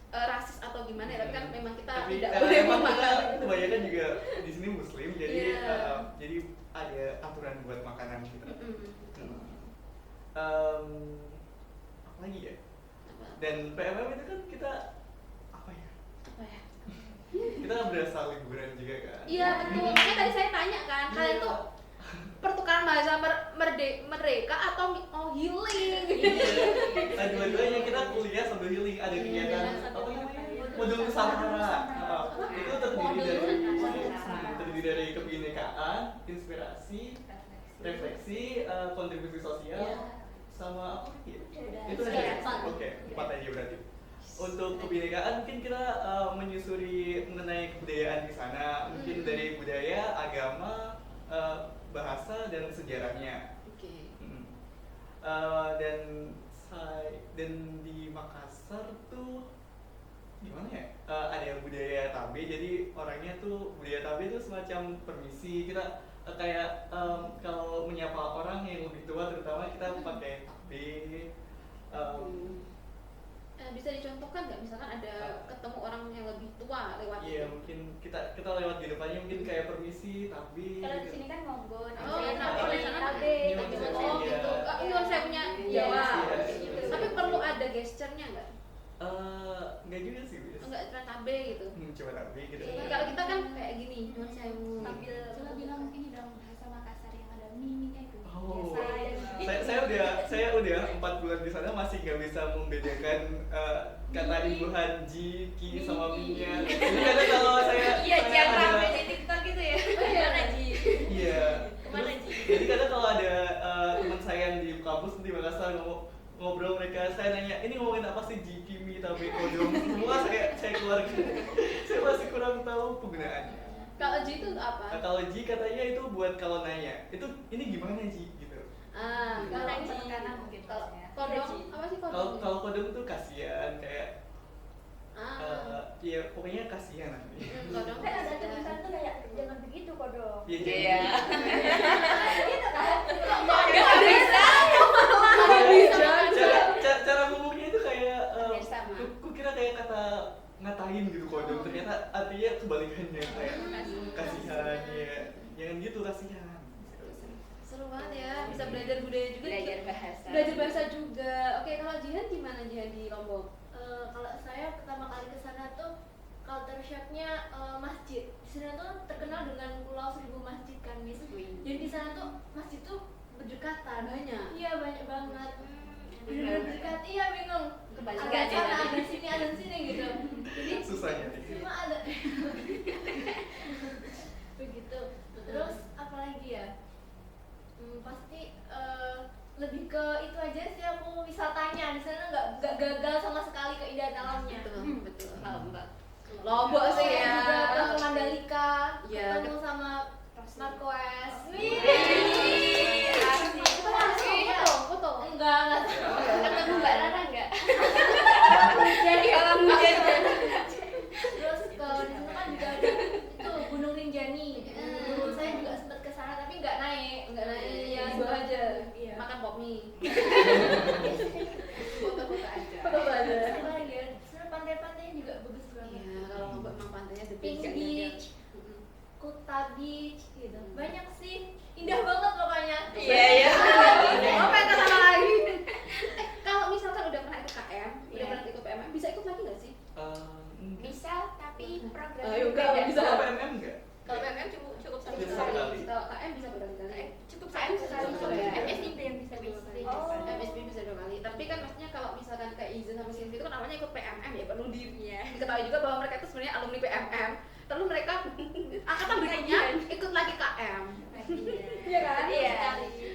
rasis atau gimana ya, tapi kan memang kita Tapi tidak boleh emang kita memakan. kebanyakan juga di sini muslim, jadi Iya. jadi ada aturan buat makanan kita. Apa lagi ya? Dan PMM itu kan kita apa ya? Apa ya? Kita berasa liburan juga kan? Iya betul, makanya tadi saya tanya kan, kalian Iya. tuh peran bahasa mereka atau healing gitu. Iya. Dua-duanya kita kuliah sambil healing, ada kegiatan apa namanya? Modul Nusantara. Itu terdiri dari kebinekaan, inspirasi, refleksi, kontribusi sosial, sama apa lagi? Itu aja. Oke, 4 aja berarti. Untuk kebinekaan mungkin kita menyusuri mengenai kebudayaan di sana, mungkin dari budaya, agama, bahasa dan sejarahnya. Oke. Dan di Makassar tuh gimana ya? Ada budaya Tabe, jadi orangnya tuh budaya Tabe itu semacam permisi. Kita kayak kalau menyapa orang yang lebih tua terutama kita pakai Tabe. Bisa dicontohkan nggak misalkan ada ketemu orang yang lebih tua lewat Iya, mungkin kita lewat di depannya mungkin kayak permisi, Tabe. Kalau di sini kan monggo, Oh, nah, kalau di sana tabe, Iya, gitu. iya. Oh gitu. Iya, saya punya Jawa. Iya. Tapi perlu ada gesturnya nggak? Enggak juga sih, Bis. Enggak cuma tabe gitu. Coba Tabe gitu. Kalau kita kan kayak gini, nyuwun sewu. sambil Coba bilang ini dong bahasa Makassar yang ada mimiknya itu. Oh, Biasa. saya udah 4 bulan di sana masih nggak bisa membedakan kata imbuhan ji, ki sama minya. Jadi kadang kalau saya Iya, saya yang ada- rame di TikTok gitu ya. Kemana Ji? Iya. Kemana, Terus, Ji? jadi kadang kalau ada teman saya yang di kampus di Makassar ngobrol mereka, saya nanya ini ngomongin apa sih ji, kimi, tabe, kodong, semua saya keluarkan. Saya masih kurang tahu penggunaannya. Kalau Ji itu apa? Nah, kalau ji katanya itu buat kalau nanya, itu ini gimana ji gitu. Kalau Kalau Ji, penekanan mungkin kalau maksudnya. kodong apa sih kodong? Kalau kodong tuh kasihan kayak ya pokoknya kasihan nanti. Kodong. Kan ada tulisan tuh kayak jangan begitu kok dong. Iya. Iya. Gitu kan? Nggak bisa. Cara ngomongnya itu kayak Hampir sama. kukira kayak kata ngatain gitu kodong, ternyata artinya kebalikannya kayak kasihan ya. Jangan gitu, kasihan. Seru banget ya, bisa belajar budaya juga. Belajar bahasa. Belajar bahasa juga. Oke, kalau Jihan gimana Jihan di Lombok? Kalau saya pertama kali ke sana tuh culture shocknya masjid. Di sana tuh terkenal dengan Pulau Seribu Masjid kan, Miss. Jadi di sana tuh masjid tuh berdekatan. Banyak. Iya, banyak banget. Bener-bener berdekat. Iya, bingung. Kebalik Ada aja sana, nanti. ada sini gitu. Jadi Susah ya. cuma ada begitu. Terus apa lagi ya? Pasti lebih ke itu aja sih aku wisatanya. Di sana nggak gagal sama sekali keindahan alamnya. Betul, betul. Lombok. Lombok sih ya. Juga ke Mandalika, Iya, ketemu sama Marquez. Foto. Enggak. Ketemu Mbak Rara enggak? Jadi Kalau hujan. terus ke di sana kan juga ada itu Gunung Rinjani. Dulu saya juga sempat ke sana tapi nggak naik. Enggak naik, Iya, di bawah aja. Iya. Makan pop mie. Foto-foto aja. Foto aja. Apa lagi ya? Sana pantai-pantainya juga bagus banget. Iya, kalau Lombok emang pantainya the Pink best. Beach, Kuta Beach gitu. Banyak sih. Indah banget pokoknya. Iya, iya. Apa yang kata lagi? Kalau misalkan udah pernah ikut KM, udah Iya. pernah ikut PMM, bisa ikut lagi nggak sih? Bisa, tapi program Ayo, enggak, beda. bisa. Kalau PMM enggak? Kalau PMM cukup satu Bisa kali. sekali. Kalau KM bisa berkali-kali. Cukup KM sekali. MSIP yang bisa dua kali. Oh. MSP bisa 2 kali. Tapi kan maksudnya kalau misalkan kayak Izin sama Silvi itu kan awalnya ikut PMM ya, perlu diketahui juga bahwa mereka itu sebenarnya alumni PMM. Lalu mereka angkatan berikutnya ikut lagi KM. Iya kan? Iya.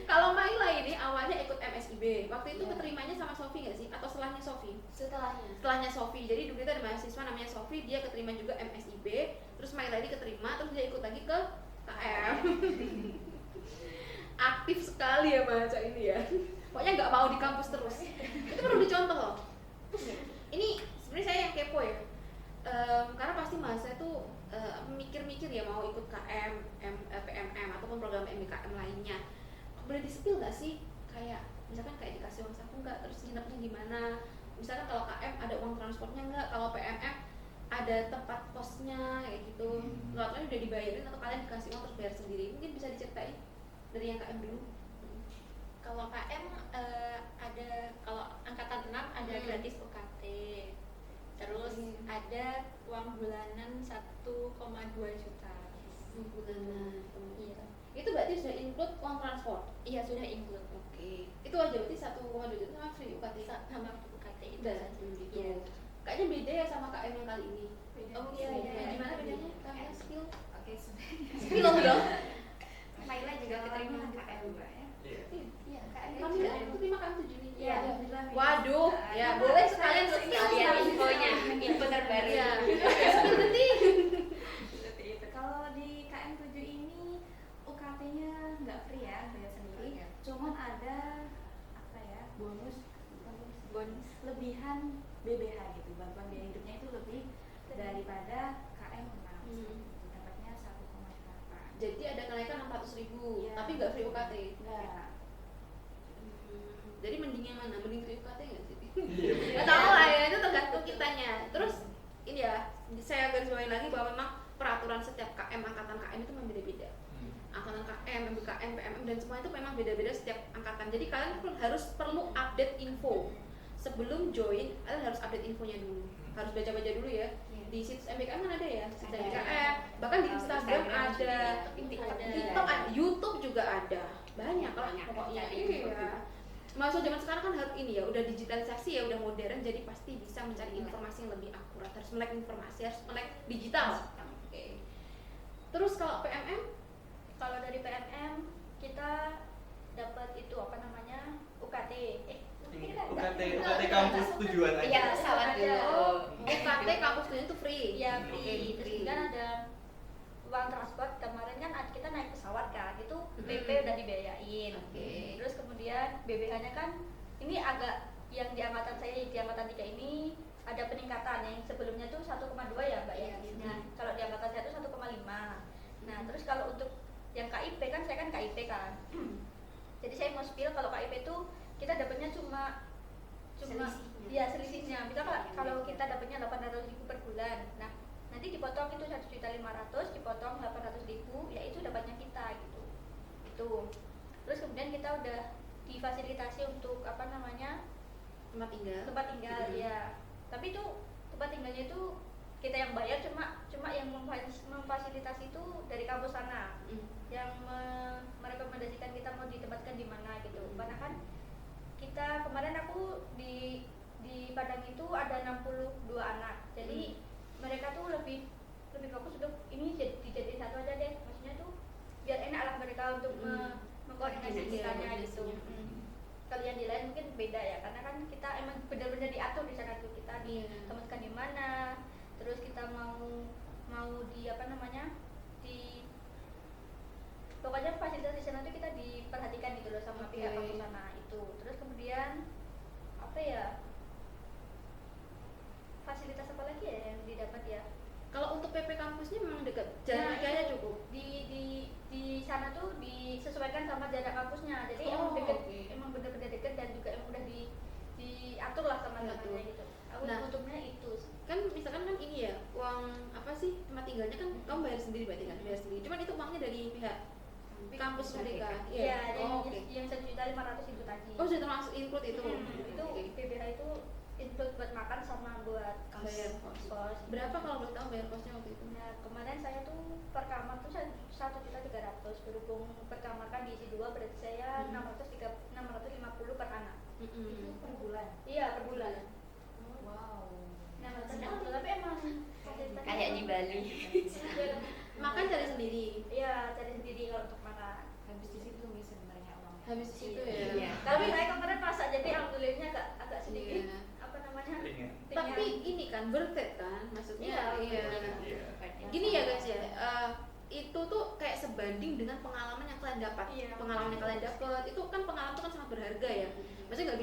Kalau Maila ini awalnya ikut MSIB. Waktu itu keterimanya sama Sofi nggak sih? Atau setelahnya Sofi? Setelahnya. Setelahnya Sofi. Jadi dulu itu ada mahasiswa namanya Sofi, dia keterima juga MSIB. Terus Maila ini keterima, terus dia ikut lagi ke KM. Aktif sekali ya Maca ini ya. Pokoknya nggak mau di kampus terus. Itu perlu dicontoh loh. Ini sebenarnya saya yang kepo ya. Karena pasti mahasiswa itu mikir-mikir ya mau ikut KM, PMM ataupun program MBKM lainnya. Boleh di-spill nggak sih? Kayak misalkan kayak dikasih uang saku nggak, terus nginepnya gimana? Misalkan kalau KM ada uang transportnya nggak, kalau PMM ada tempat kosnya kayak gitu. Nggak tahu udah dibayarin atau kalian dikasih uang terus bayar sendiri? Mungkin bisa diceritain dari yang KM dulu. Kalau KM ada, kalau angkatan 6 ada gratis UKT. Terus ada uang bulanan 1,2 juta. Bulanan. Iya. Itu berarti sudah include uang transport. Iya sudah include. Oke. Itu aja berarti 1,2 juta sama free UKT. Sama UKT itu Udah saja. gitu. Iya. Kayaknya beda ya sama KM yang kali ini. Oh iya iya. Gimana bedanya? Kayaknya skill. Oke, sudah. Skill dong. Maila juga keterima KM Mbak ya. Iya. Iya, KM Kamu juga. kan terima kan 7 nih. Iya. Waduh, ya boleh sekalian Sekalian infonya, info terbaru. Ya. Berarti Seperti itu. Kalau di KM7 ini UKT-nya nggak free ya, bayar sendiri. Cuman ada apa ya, bonus lebihan BBH gitu, bantuan biaya hidupnya itu lebih daripada KM6. Dapatnya 1,8. jadi ada kenaikan 600.000, Iya. tapi nggak free UKT. Enggak. Jadi mending yang mana? Mending free UKT nggak sih? Iya, betul. Nggak tahu lah ya, itu tergantung kitanya. Terus ini ya, saya garis bawahi lagi bahwa memang peraturan setiap KM, angkatan KM itu memang beda-beda. Angkatan KM, MBKM, PMM dan semua itu memang beda-beda setiap angkatan. Jadi kalian perlu update info sebelum join. Kalian harus update infonya dulu. Harus baca-baca dulu ya. Di situs MBKM kan ada ya, situs Ada. MBKM. Bahkan di Instagram ada, TikTok ada, YouTube juga ada. Banyak lah Banyak. pokoknya. Cari info Iya. Masuk zaman sekarang kan harus ini ya, udah digitalisasi ya, udah modern, jadi pasti bisa mencari informasi yang lebih akurat. Harus melek informasi, harus melek digital. Oke. Terus kalau PMM? Kalau dari PMM kita dapat itu apa namanya UKT. UKT kampus tujuan aja. Iya, pesawat dulu. Oh, UKT kampus tujuan itu free. Iya Oke, free. Terus free. kan ada uang transport, kemarin kan kita naik pesawat kan, itu PP udah dibiayain. Oke. Terus kemudian BBH-nya kan ini agak yang di angkatan saya, di angkatan 3 ini ada peningkatan. Yang sebelumnya tuh 1,2 ya Mbak ya. Nah, kalau di angkatan saya tuh 1,5. Nah, terus kalau untuk yang KIP kan, saya kan KIP kan. Jadi saya mau spill kalau KIP itu kita dapatnya cuma Selisihnya. ya selisihnya. Misal kalau kita dapatnya 800.000 per bulan. Nah, nanti dipotong itu 1.500.000, dipotong 800.000, ya itu dapatnya kita gitu. Itu. Terus kemudian kita udah difasilitasi untuk apa namanya? Tempat tinggal. Tempat tinggal ya. Tapi itu tempat tinggalnya itu kita yang bayar, cuma yang memfasilitasi itu dari kampus sana yang merekomendasikan kita mau ditempatkan di mana gitu. Karena kan kita kemarin aku di Padang itu ada 62 anak. Jadi mereka tuh lebih fokus untuk ini dijadiin satu aja deh. Maksudnya tuh biar enak lah mereka untuk mengkoordinasikannya gitu. Kalau yang di lain mungkin beda ya, karena kan kita emang benar-benar diatur di sana tuh, kita ditempatkan di mana, terus kita mau di apa namanya, di pokoknya fasilitas di sana tuh kita diperhatikan gitu loh sama pihak kampus sana itu. Terus kemudian apa ya, fasilitas apa lagi ya yang didapat ya? Kalau untuk PP kampusnya memang dekat, jalan kaki aja cukup. Di sana tuh disesuaikan sama jarak kampusnya, jadi emang deket, emang bener-bener deket dan juga emang udah diatur lah sama zamannya gitu. Aku untuknya itu. Kan misalkan kan ini ya, uang apa sih tempat tinggalnya kan kamu bayar sendiri berarti kan, bayar sendiri. Cuman itu uangnya dari pihak kampus mereka. Iya, Oh, yang 1.500.000 tadi. oh sudah termasuk include itu. Itu PBH itu include buat makan sama buat Bayar kos. Berapa kalau boleh tahu bayar kosnya waktu itu? Nah, kemarin saya tuh per kamar tuh 1.300.000, berhubung per kamar kan diisi 2, berarti saya 650 per anak. Itu per bulan. Iya, per bulan. Wow. 650, tapi emang fasilitasnya Kayak di Bali. Makan cari sendiri. Iya, cari sendiri kalau untuk makan. Habis di situ nih sebenarnya uang. Habis di situ Iya. ya. Tapi saya kemarin masak, jadi alhamdulillahnya agak sedikit Iya. apa namanya? Ringan. Tapi ini kan worth it kan, maksudnya. Iya, Iya. Gini ya guys ya, itu tuh kayak sebanding dengan pengalaman yang kalian dapat. Iya. Pengalaman yang kalian dapat itu kan pengalaman itu kan sangat berharga ya. Maksudnya nggak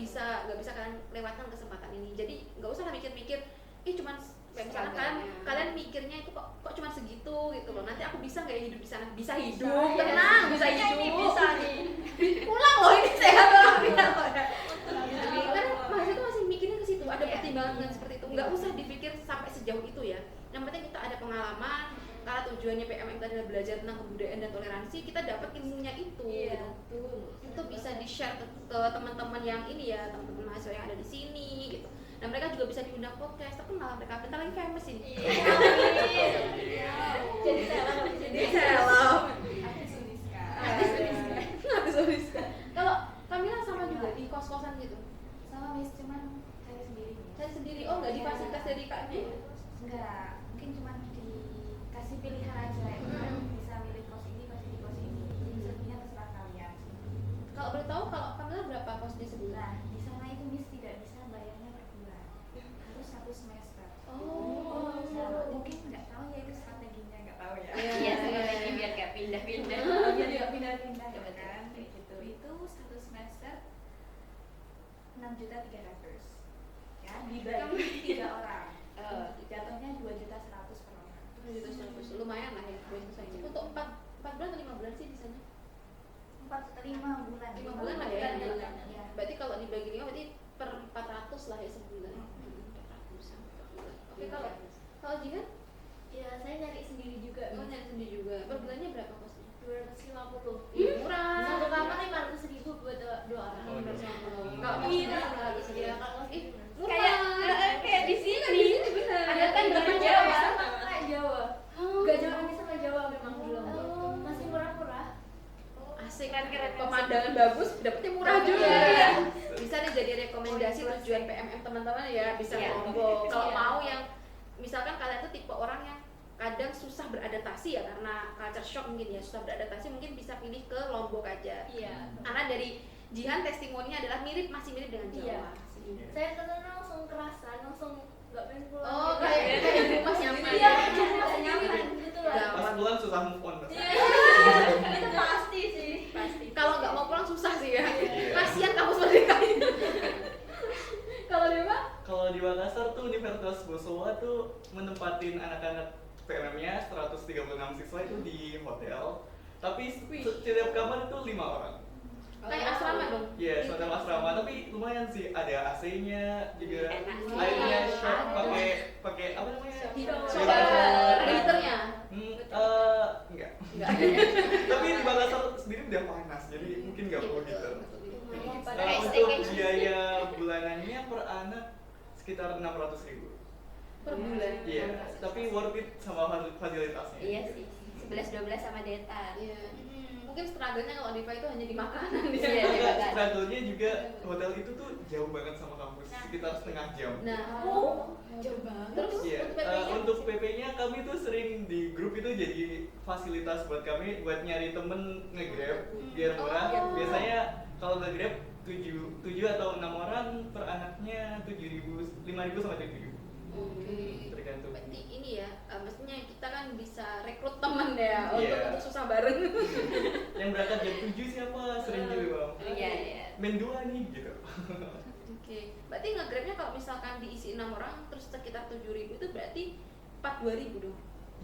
bisa kalian lewatkan kesempatan ini. Jadi nggak usah lah mikir-mikir, cuman kayak misalkan kalian mikirnya itu kok cuma segitu gitu loh. Nanti aku bisa nggak ya hidup di sana? Bisa hidup, tenang, bisa hidup. Ini bisa nih. Pulang loh ini sehat orang bilang loh ya. Kan mahasiswa tuh masih mikirnya ke situ, ada pertimbangan dengan seperti itu. Nggak usah dipikir sampai sejauh itu ya. Yang penting kita ada pengalaman. Karena tujuannya PMM itu adalah belajar tentang kebudayaan dan toleransi, kita dapat ilmunya itu. Iya, gitu. Itu bisa di-share ke teman-teman yang ini ya, teman-teman mahasiswa yang ada di sini gitu. Dan mereka juga bisa diundang podcast, terkenal mereka bentar lagi famous ini. Jadi saya Jadi hello. Aku sini sekarang. Nah, di sana itu Miss tidak bisa bayarnya per bulan, harus 1 semester. Nah, mungkin nggak tahu ya itu strateginya, nggak tahu ya. Iya, strategi biar gak pindah-pindah. Biar nggak pindah-pindah ya kan, kayak gitu. Itu 1 semester 6.300.000 ya, dibagi 3 orang. Jatuhnya 2.100.000 per orang. Lumayan lah ya, untuk 4 bulan atau 5 bulan sih di sana? 5 bulan. 5 bulan lah ya. Ya. Berarti kalau dibagi 5 berarti per 400 lah ya sebulan. 400 sampai per bulan. Oke, kalau Jihan? Ya saya nyari sendiri juga. Oh, nyari sendiri juga. Per bulannya berapa kosnya? 250. Murah. Satu kamar 500.000 buat 2 orang. Oh, Enggak Iya, maksudnya iya, kalau Ih, gitu. murah. Kayak di sini. Bener. Ada kan Di Jawa, Jawa. kayak Jawa. Gak jauh ini sama Jawa memang bilang. Masih murah-murah. Asik, Keren-keren. pemandangan bagus, dapetnya murah juga. Iya. Bisa nih jadi rekomendasi tujuan PMM teman-teman ya, bisa Iya. Lombok. Kalau Iya. mau yang misalkan kalian tuh tipe orang yang kadang susah beradaptasi ya karena culture shock mungkin ya, susah beradaptasi, mungkin bisa pilih ke Lombok aja. Iya. Karena dari Jihan testimoninya adalah masih mirip dengan Jawa. Iya. Saya kesana langsung kerasan, langsung nggak pengen pulang. Oh, gitu. kayak di rumah nyaman. Iya, nyaman gitu lah. Gampang. Pas pulang susah move on. Iya. Itu pasti sih. Pasti. Kalau nggak mau pulang susah sih ya. Iya. Kasihan kampus merdeka ini. Kalau dia mah? Kalau di Makassar tuh Universitas Bosowa tuh menempatin anak-anak PMM-nya 136 siswa itu di hotel. Tapi setiap kamar itu 5 orang. Kayak asrama dong. Iya, semacam asrama, tapi lumayan sih. Ada AC-nya juga, Enak sih. airnya shot, Ada. pakai apa namanya? Coba ada heaternya. Enggak. Enggak. Tapi di Makassar sendiri udah panas, jadi mungkin nggak perlu gitu. Kayak Untuk staycation. biaya bulanannya per anak sekitar 600.000. Per bulan. Iya, tapi worth it sama fasilitasnya. Iya sih. 11-12 sama Deta. Iya. Mungkin struggle-nya kalau Diva itu hanya di makanan dia. Iya, di Enggak, makanan. struggle-nya juga hotel itu tuh jauh banget sama kampus, sekitar setengah jam. Nah, Jauh banget. terus Iya, untuk PP-nya? untuk PP-nya kami tuh sering di grup itu jadi fasilitas buat kami buat nyari temen nge-grab biar murah. Oh. Biasanya kalau nge-grab 7 atau 6 orang per anaknya 7.000, 5.000 sampai 7.000. Oke. Tergantung. Berarti ini ya, maksudnya kita kan bisa rekrut teman ya Iya. untuk susah bareng. Yang berangkat jam 7 siapa? Sering gitu, Bang. Iya, iya. Main 2 nih gitu. Oke. Berarti nge-grabnya kalau misalkan diisi 6 orang terus sekitar 7.000 itu berarti 42.000 dong.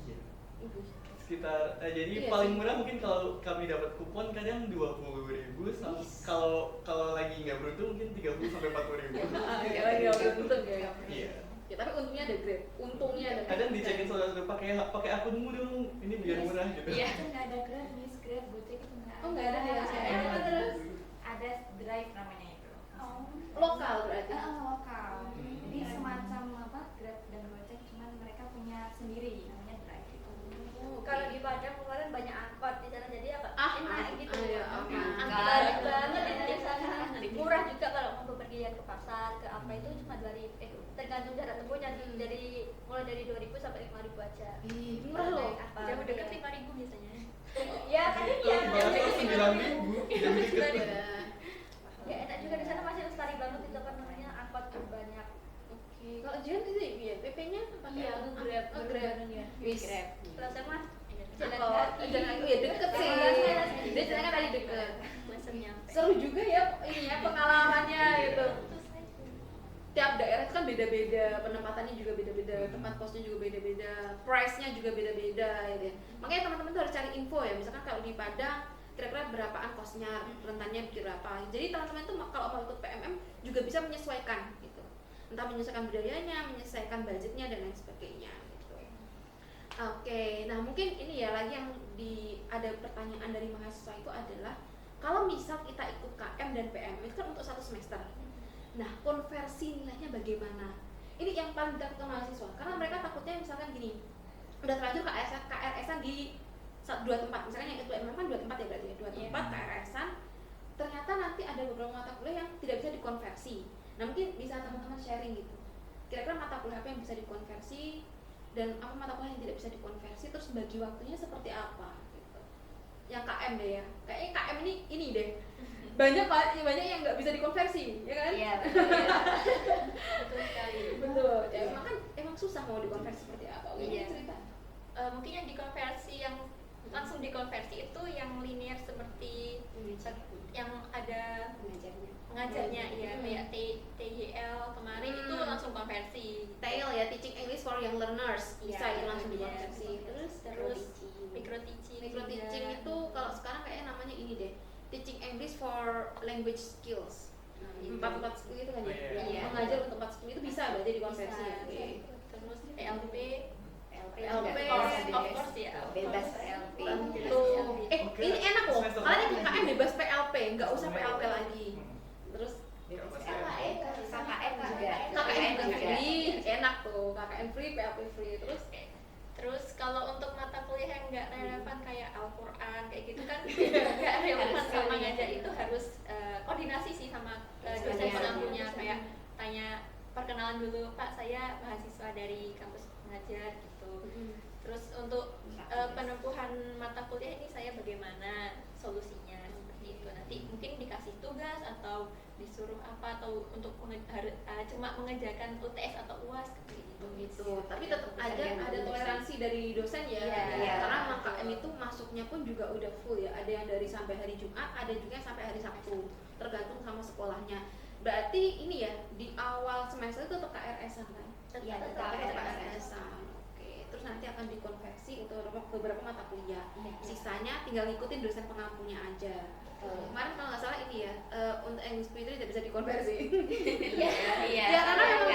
Iya. Ibu. Sekitar jadi Iya paling sih. murah mungkin kalau kami dapat kupon kadang 20.000 kalau lagi nggak beruntung mungkin 30 sampai 40.000. Ya lagi untung ya. Iya. Ya tapi untungnya ada Grab. Untungnya ada. Kadang dicekin saudara pakai akunmu dong, ini biar murah gitu. Iya. Itu nggak ada Grab, Miss, Grab, Gojek itu nggak ada. Oh, nggak ada ya? Ada. Terus? Ada Drive namanya itu. Lokal berarti. Lokal. Jadi Hmm. semacam apa Grab dan Gojek, cuman mereka punya sendiri namanya Drive itu. Kalau di Padang kemarin banyak angkot di sana jadi agak enak gitu. iya, aman. Angkot banget di sana. Murah juga kalau mau bepergian ke pasar ke apa itu cuma 2.000. Tergantung jarak tempuhnya dari mulai dari 2.000 sampai 5.000 aja. Ih, murah loh. Jauh deket 5.000 biasanya. Ya kan ya. Bahkan 9.000 jam dikit. Ya enak juga di sana masih lestari banget itu kan namanya angkot banyak. Oke. Kalau Jihan itu ya PP-nya pakai Iya, apa? Grab, Oh, Grab. ya. Wis. Grab. Kalau saya mah jalan Oh, kaki. jalan kaki ya deket sih. Dia jalannya tadi deket. Langsung nyampe. Seru juga ya ini ya pengalamannya gitu. Tiap daerah itu kan beda-beda, penempatannya juga beda-beda, tempat kosnya juga beda-beda, price-nya juga beda-beda gitu ya. Makanya teman-teman tuh harus cari info ya, misalkan kalau di Padang kira-kira berapaan kosnya, rentannya berapa. Jadi teman-teman tuh kalau mau ikut PMM juga bisa menyesuaikan gitu. Entah menyesuaikan budayanya, menyesuaikan budgetnya dan lain sebagainya gitu. Oke, nah mungkin ini ya lagi yang ada pertanyaan dari mahasiswa itu adalah kalau misal kita ikut KM dan PMM itu kan untuk 1 semester. Nah, konversi nilainya bagaimana? Ini yang paling ditakutkan mahasiswa, karena mereka takutnya misalkan gini, udah terlanjur KRS-an di 2 tempat, misalnya yang ikut PMM kan 2 tempat ya berarti ya, 2 tempat KRS-an, ternyata nanti ada beberapa mata kuliah yang tidak bisa dikonversi. Nah, mungkin bisa teman-teman sharing gitu, kira-kira mata kuliah apa yang bisa dikonversi, dan apa mata kuliah yang tidak bisa dikonversi, terus bagi waktunya seperti apa gitu. yang KM deh ya. Kayaknya KM ini deh. Banyak yang nggak bisa dikonversi, ya kan? Iya, Betul sekali. Betul. Ya, emang susah mau dikonversi seperti apa? Iya. Cerita. Mungkin yang dikonversi yang langsung dikonversi itu yang linear seperti yang ada mengajarnya ya kayak TYL kemarin itu langsung konversi. TAIL ya, Teaching English for Young Learners. Bisa Iya, itu langsung iya. dikonversi. Terus Micro teaching micro teaching itu kalau sekarang kayaknya namanya ini deh. Teaching English for Language Skills. Empat skill itu kan ya. Iya. Yang Iya. mengajar untuk 4 skill itu bisa berarti dikonversi ya. Oke. terus PLP PLP, of course ya bebas PLP. Tentu. Oke. Ini enak loh. Semester Kalian berapa? ikut KM bebas PLP, nggak usah Semua PLP ya? lagi. Terus KKN juga. KKN juga free, enak tuh. KKN free, PLP free. terus kalau untuk mata kuliah yang nggak relevan kayak Al-Quran kayak gitu kan nggak relevan sama ngajar itu harus koordinasi sih sama dosen pengampunya kayak tanya perkenalan dulu Pak saya mahasiswa dari kampus pengajar gitu. Terus untuk penempuhan mata kuliah ini saya bagaimana solusinya seperti itu nanti mungkin dikasih tugas atau disuruh apa atau untuk cuma mengerjakan UTS atau UAS seperti itu Gitu. Tapi tetap ada toleransi dari dosen ya. Iya. Karena KM itu masuknya pun juga udah full ya. Ada yang dari sampai hari Jumat, ada juga yang sampai hari Sabtu. Tergantung sama sekolahnya. Berarti ini ya di awal semester itu tetap KRS-an kan? Iya, tetap KRS-an. Oke. Terus nanti akan dikonversi untuk beberapa mata kuliah. Sisanya tinggal ngikutin dosen pengampunya aja. Kemarin kalau nggak salah ini ya, untuk English Puitri tidak bisa dikonversi. Ya karena memang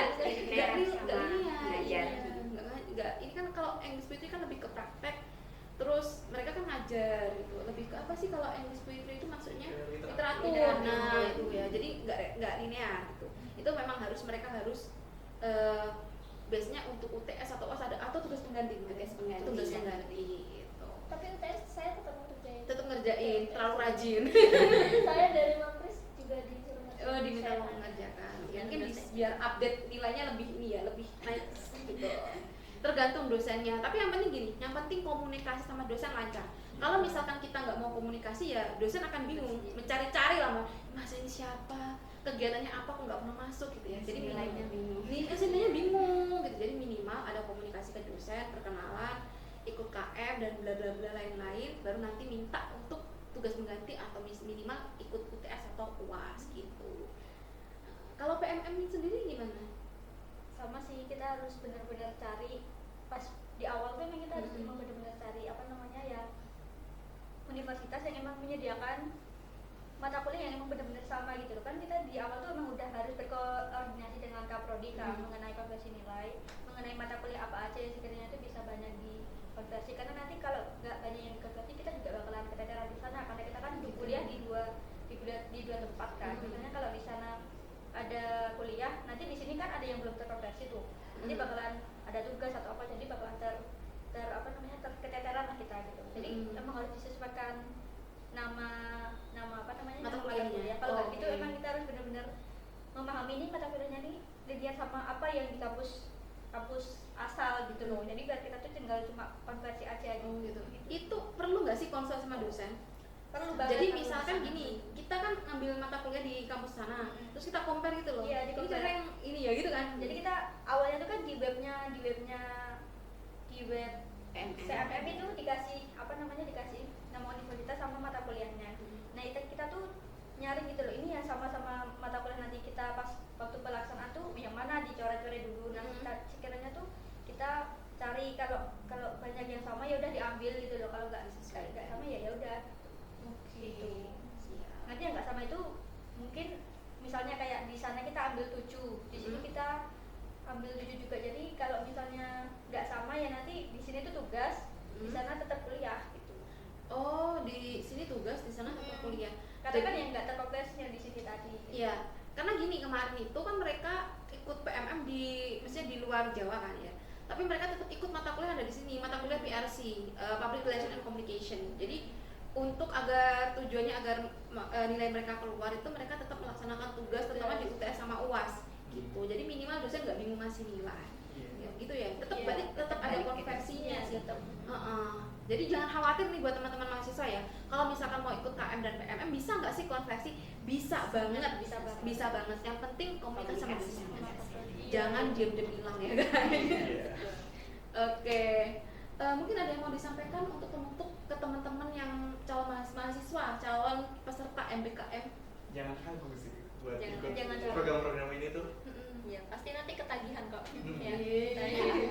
nggak ini kan kalau English Puitri kan lebih ke praktek, terus mereka kan ngajar gitu, lebih ke apa sih kalau English Puitri itu maksudnya literatur. Nah itu ya, jadi nggak linear gitu. Itu memang mereka harus base-nya untuk UTS atau UAS ada atau tugas pengganti gitu. Tugas pengganti gitu. Tapi UTS saya tetap ngerjain. Tetap ngerjain, terlalu rajin. Saya dari Mampris juga disuruh ngerjain. Oh, diminta mengerjakan. Ya, mungkin biar update nilainya lebih ini ya, lebih naik gitu. Tergantung dosennya. Tapi yang penting gini, yang penting komunikasi sama dosen lancar. Kalau misalkan kita nggak mau komunikasi ya dosen akan bingung, mencari-cari lah, mas ini siapa, kegiatannya apa, kok nggak pernah masuk gitu ya. Jadi nilainya bingung. Nilainya bingung gitu. Jadi minimal ada komunikasi ke dosen, perkenalan, ikut KM dan bla bla bla lain-lain, baru nanti minta untuk tugas pengganti atau minimal ikut UTS atau UAS gitu. Kalau PMM sendiri gimana? Sama sih, kita harus benar-benar cari pas di awal tuh memang kita harus memang benar-benar cari apa namanya ya universitas yang emang menyediakan mata kuliah yang emang benar-benar sama gitu loh. Kan kita di awal tuh emang udah harus berkoordinasi dengan Kaprodi mengenai konversi nilai, mengenai mata kuliah apa aja yang sekiranya itu bisa banyak dikonversi, karena nanti kalau nggak banyak yang dikonversi kita juga bakalan keteteran di sana karena kita kan kuliah di dua tempat kan. Misalnya kalau di sana ada kuliah, nanti di sini kan ada yang belum terkonversi tuh, nanti bakalan ada tugas atau apa, jadi bakalan terketeteran lah kita gitu. Jadi emang harus disesuaikan nama apa namanya mata nama kuliahnya. Kalau nggak gitu emang kita harus benar-benar memahami nih mata kuliahnya nih linear sama apa yang di kampus asal gitu loh. Jadi biar kita tuh tinggal cuma konversi aja gitu. Itu perlu nggak sih konsul sama dosen? Perlu banget. Jadi misalkan gini, kita kan ngambil mata kuliah di kampus sana, terus kita compare gitu loh. Iya, ini di-compare. cara yang ini ya gitu kan. Jadi kita awalnya tuh kan di web CMM itu dikasih apa namanya, dikasih nama universitas sama mata kuliahnya. Nah itu kita tuh nyari gitu loh, ini yang sama-sama mata kuliah, nanti kita pas waktu pelaksanaan tuh yang mana dicoret-coret dulu. Nah kita sekiranya tuh kita cari kalau banyak yang sama ya udah diambil gitu loh, kalau nggak sama ya udah gitu. Nanti yang nggak sama itu mungkin misalnya kayak di sana kita ambil 7, di sini kita ambil 7 juga. Jadi kalau misalnya nggak sama ya nanti di sini tuh tugas, di sana tetap kuliah gitu. Oh, di sini tugas, di sana tetap kuliah. Karena kan yang nggak terkonversi yang di sini tadi. Iya, karena gini, kemarin itu kan mereka ikut PMM maksudnya di luar Jawa kan ya. Tapi mereka tetap ikut mata kuliah ada di sini, mata kuliah PRC, Public Relations and Communication. Jadi untuk agar tujuannya agar nilai mereka keluar itu mereka tetap melaksanakan tugas terutama di UTS sama UAS gitu. Jadi minimal dosen nggak bingung ngasih nilai. Ya, gitu ya. Tetap berarti tetap ada konversinya sih. Jadi jangan khawatir nih buat teman-teman mahasiswa ya. Kalau misalkan mau ikut KM dan PMM bisa nggak sih ikut seleksi? Bisa banget, bisa banget. Yang penting komunikasi sama dosennya. Jangan diam-diam hilang ya guys. Oke. Mungkin ada yang mau disampaikan untuk penutup ke teman-teman yang calon mahasiswa, calon peserta MBKM? Jangan ragu sih buat Jangan- ikut jangan ragu. program-program ini tuh. Ya pasti nanti ketagihan kok. Ya.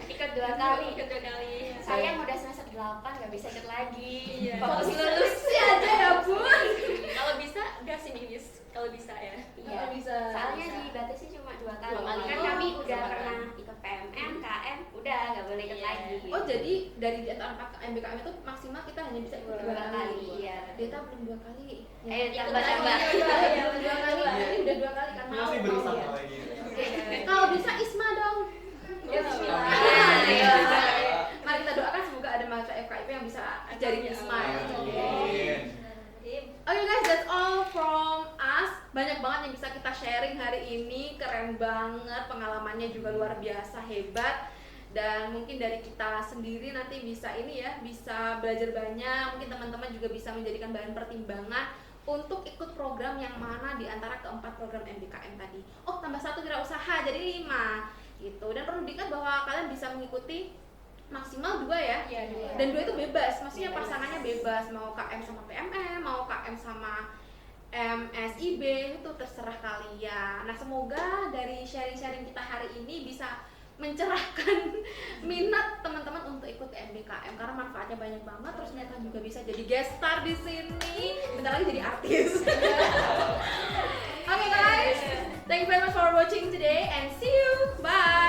Ikut 2 kali. Ikut 2 kali. Saya udah semester 8 nggak bisa ikut lagi. Iya. Fokus lulus. aja ya bun. Kalau bisa gas ini Miss. Kalau bisa ya. Iya. bisa. Soalnya Bisa. dibatasi cuma 2 kali. 2 kali. Kan Oh, kami udah sama pernah kan. ikut PMM, KM, udah nggak boleh ikut Iya. lagi. Oh jadi dari di antara 4 MBKM itu maksimal kita hanya bisa ikut 2 2 kali. Iya. Deta belum 2 kali. Tambah-tambah. Ya, 2 kali. Ini udah 2 kali kan. Masih Mau, berusaha ya. lagi. Kalau bisa Isma dong. Ya, Iya. Mari kita doakan semoga ada mahasiswa FKIP yang bisa jadi Isma ya. Amin. Oke guys, that's all from us. Banyak banget yang bisa kita sharing hari ini. Keren banget, pengalamannya juga luar biasa hebat. Dan mungkin dari kita sendiri nanti bisa ini ya, bisa belajar banyak. Mungkin teman-teman juga bisa menjadikan bahan pertimbangan untuk ikut program yang mana di antara keempat program MBKM tadi. Oh, tambah 1 wirausaha jadi 5 gitu. Dan perlu diingat bahwa kalian bisa mengikuti maksimal 2 ya. Iya, 2. Dan 2 itu bebas, maksudnya pasangannya bebas, mau KM sama PMM, mau KM sama MSIB, itu terserah kalian. Nah, semoga dari sharing-sharing kita hari ini bisa mencerahkan minat teman-teman untuk ikut MBKM karena manfaatnya banyak banget. Terus ternyata juga bisa jadi guest star di sini, bentar lagi jadi artis. Oke guys, thank you very much for watching today and see you, bye.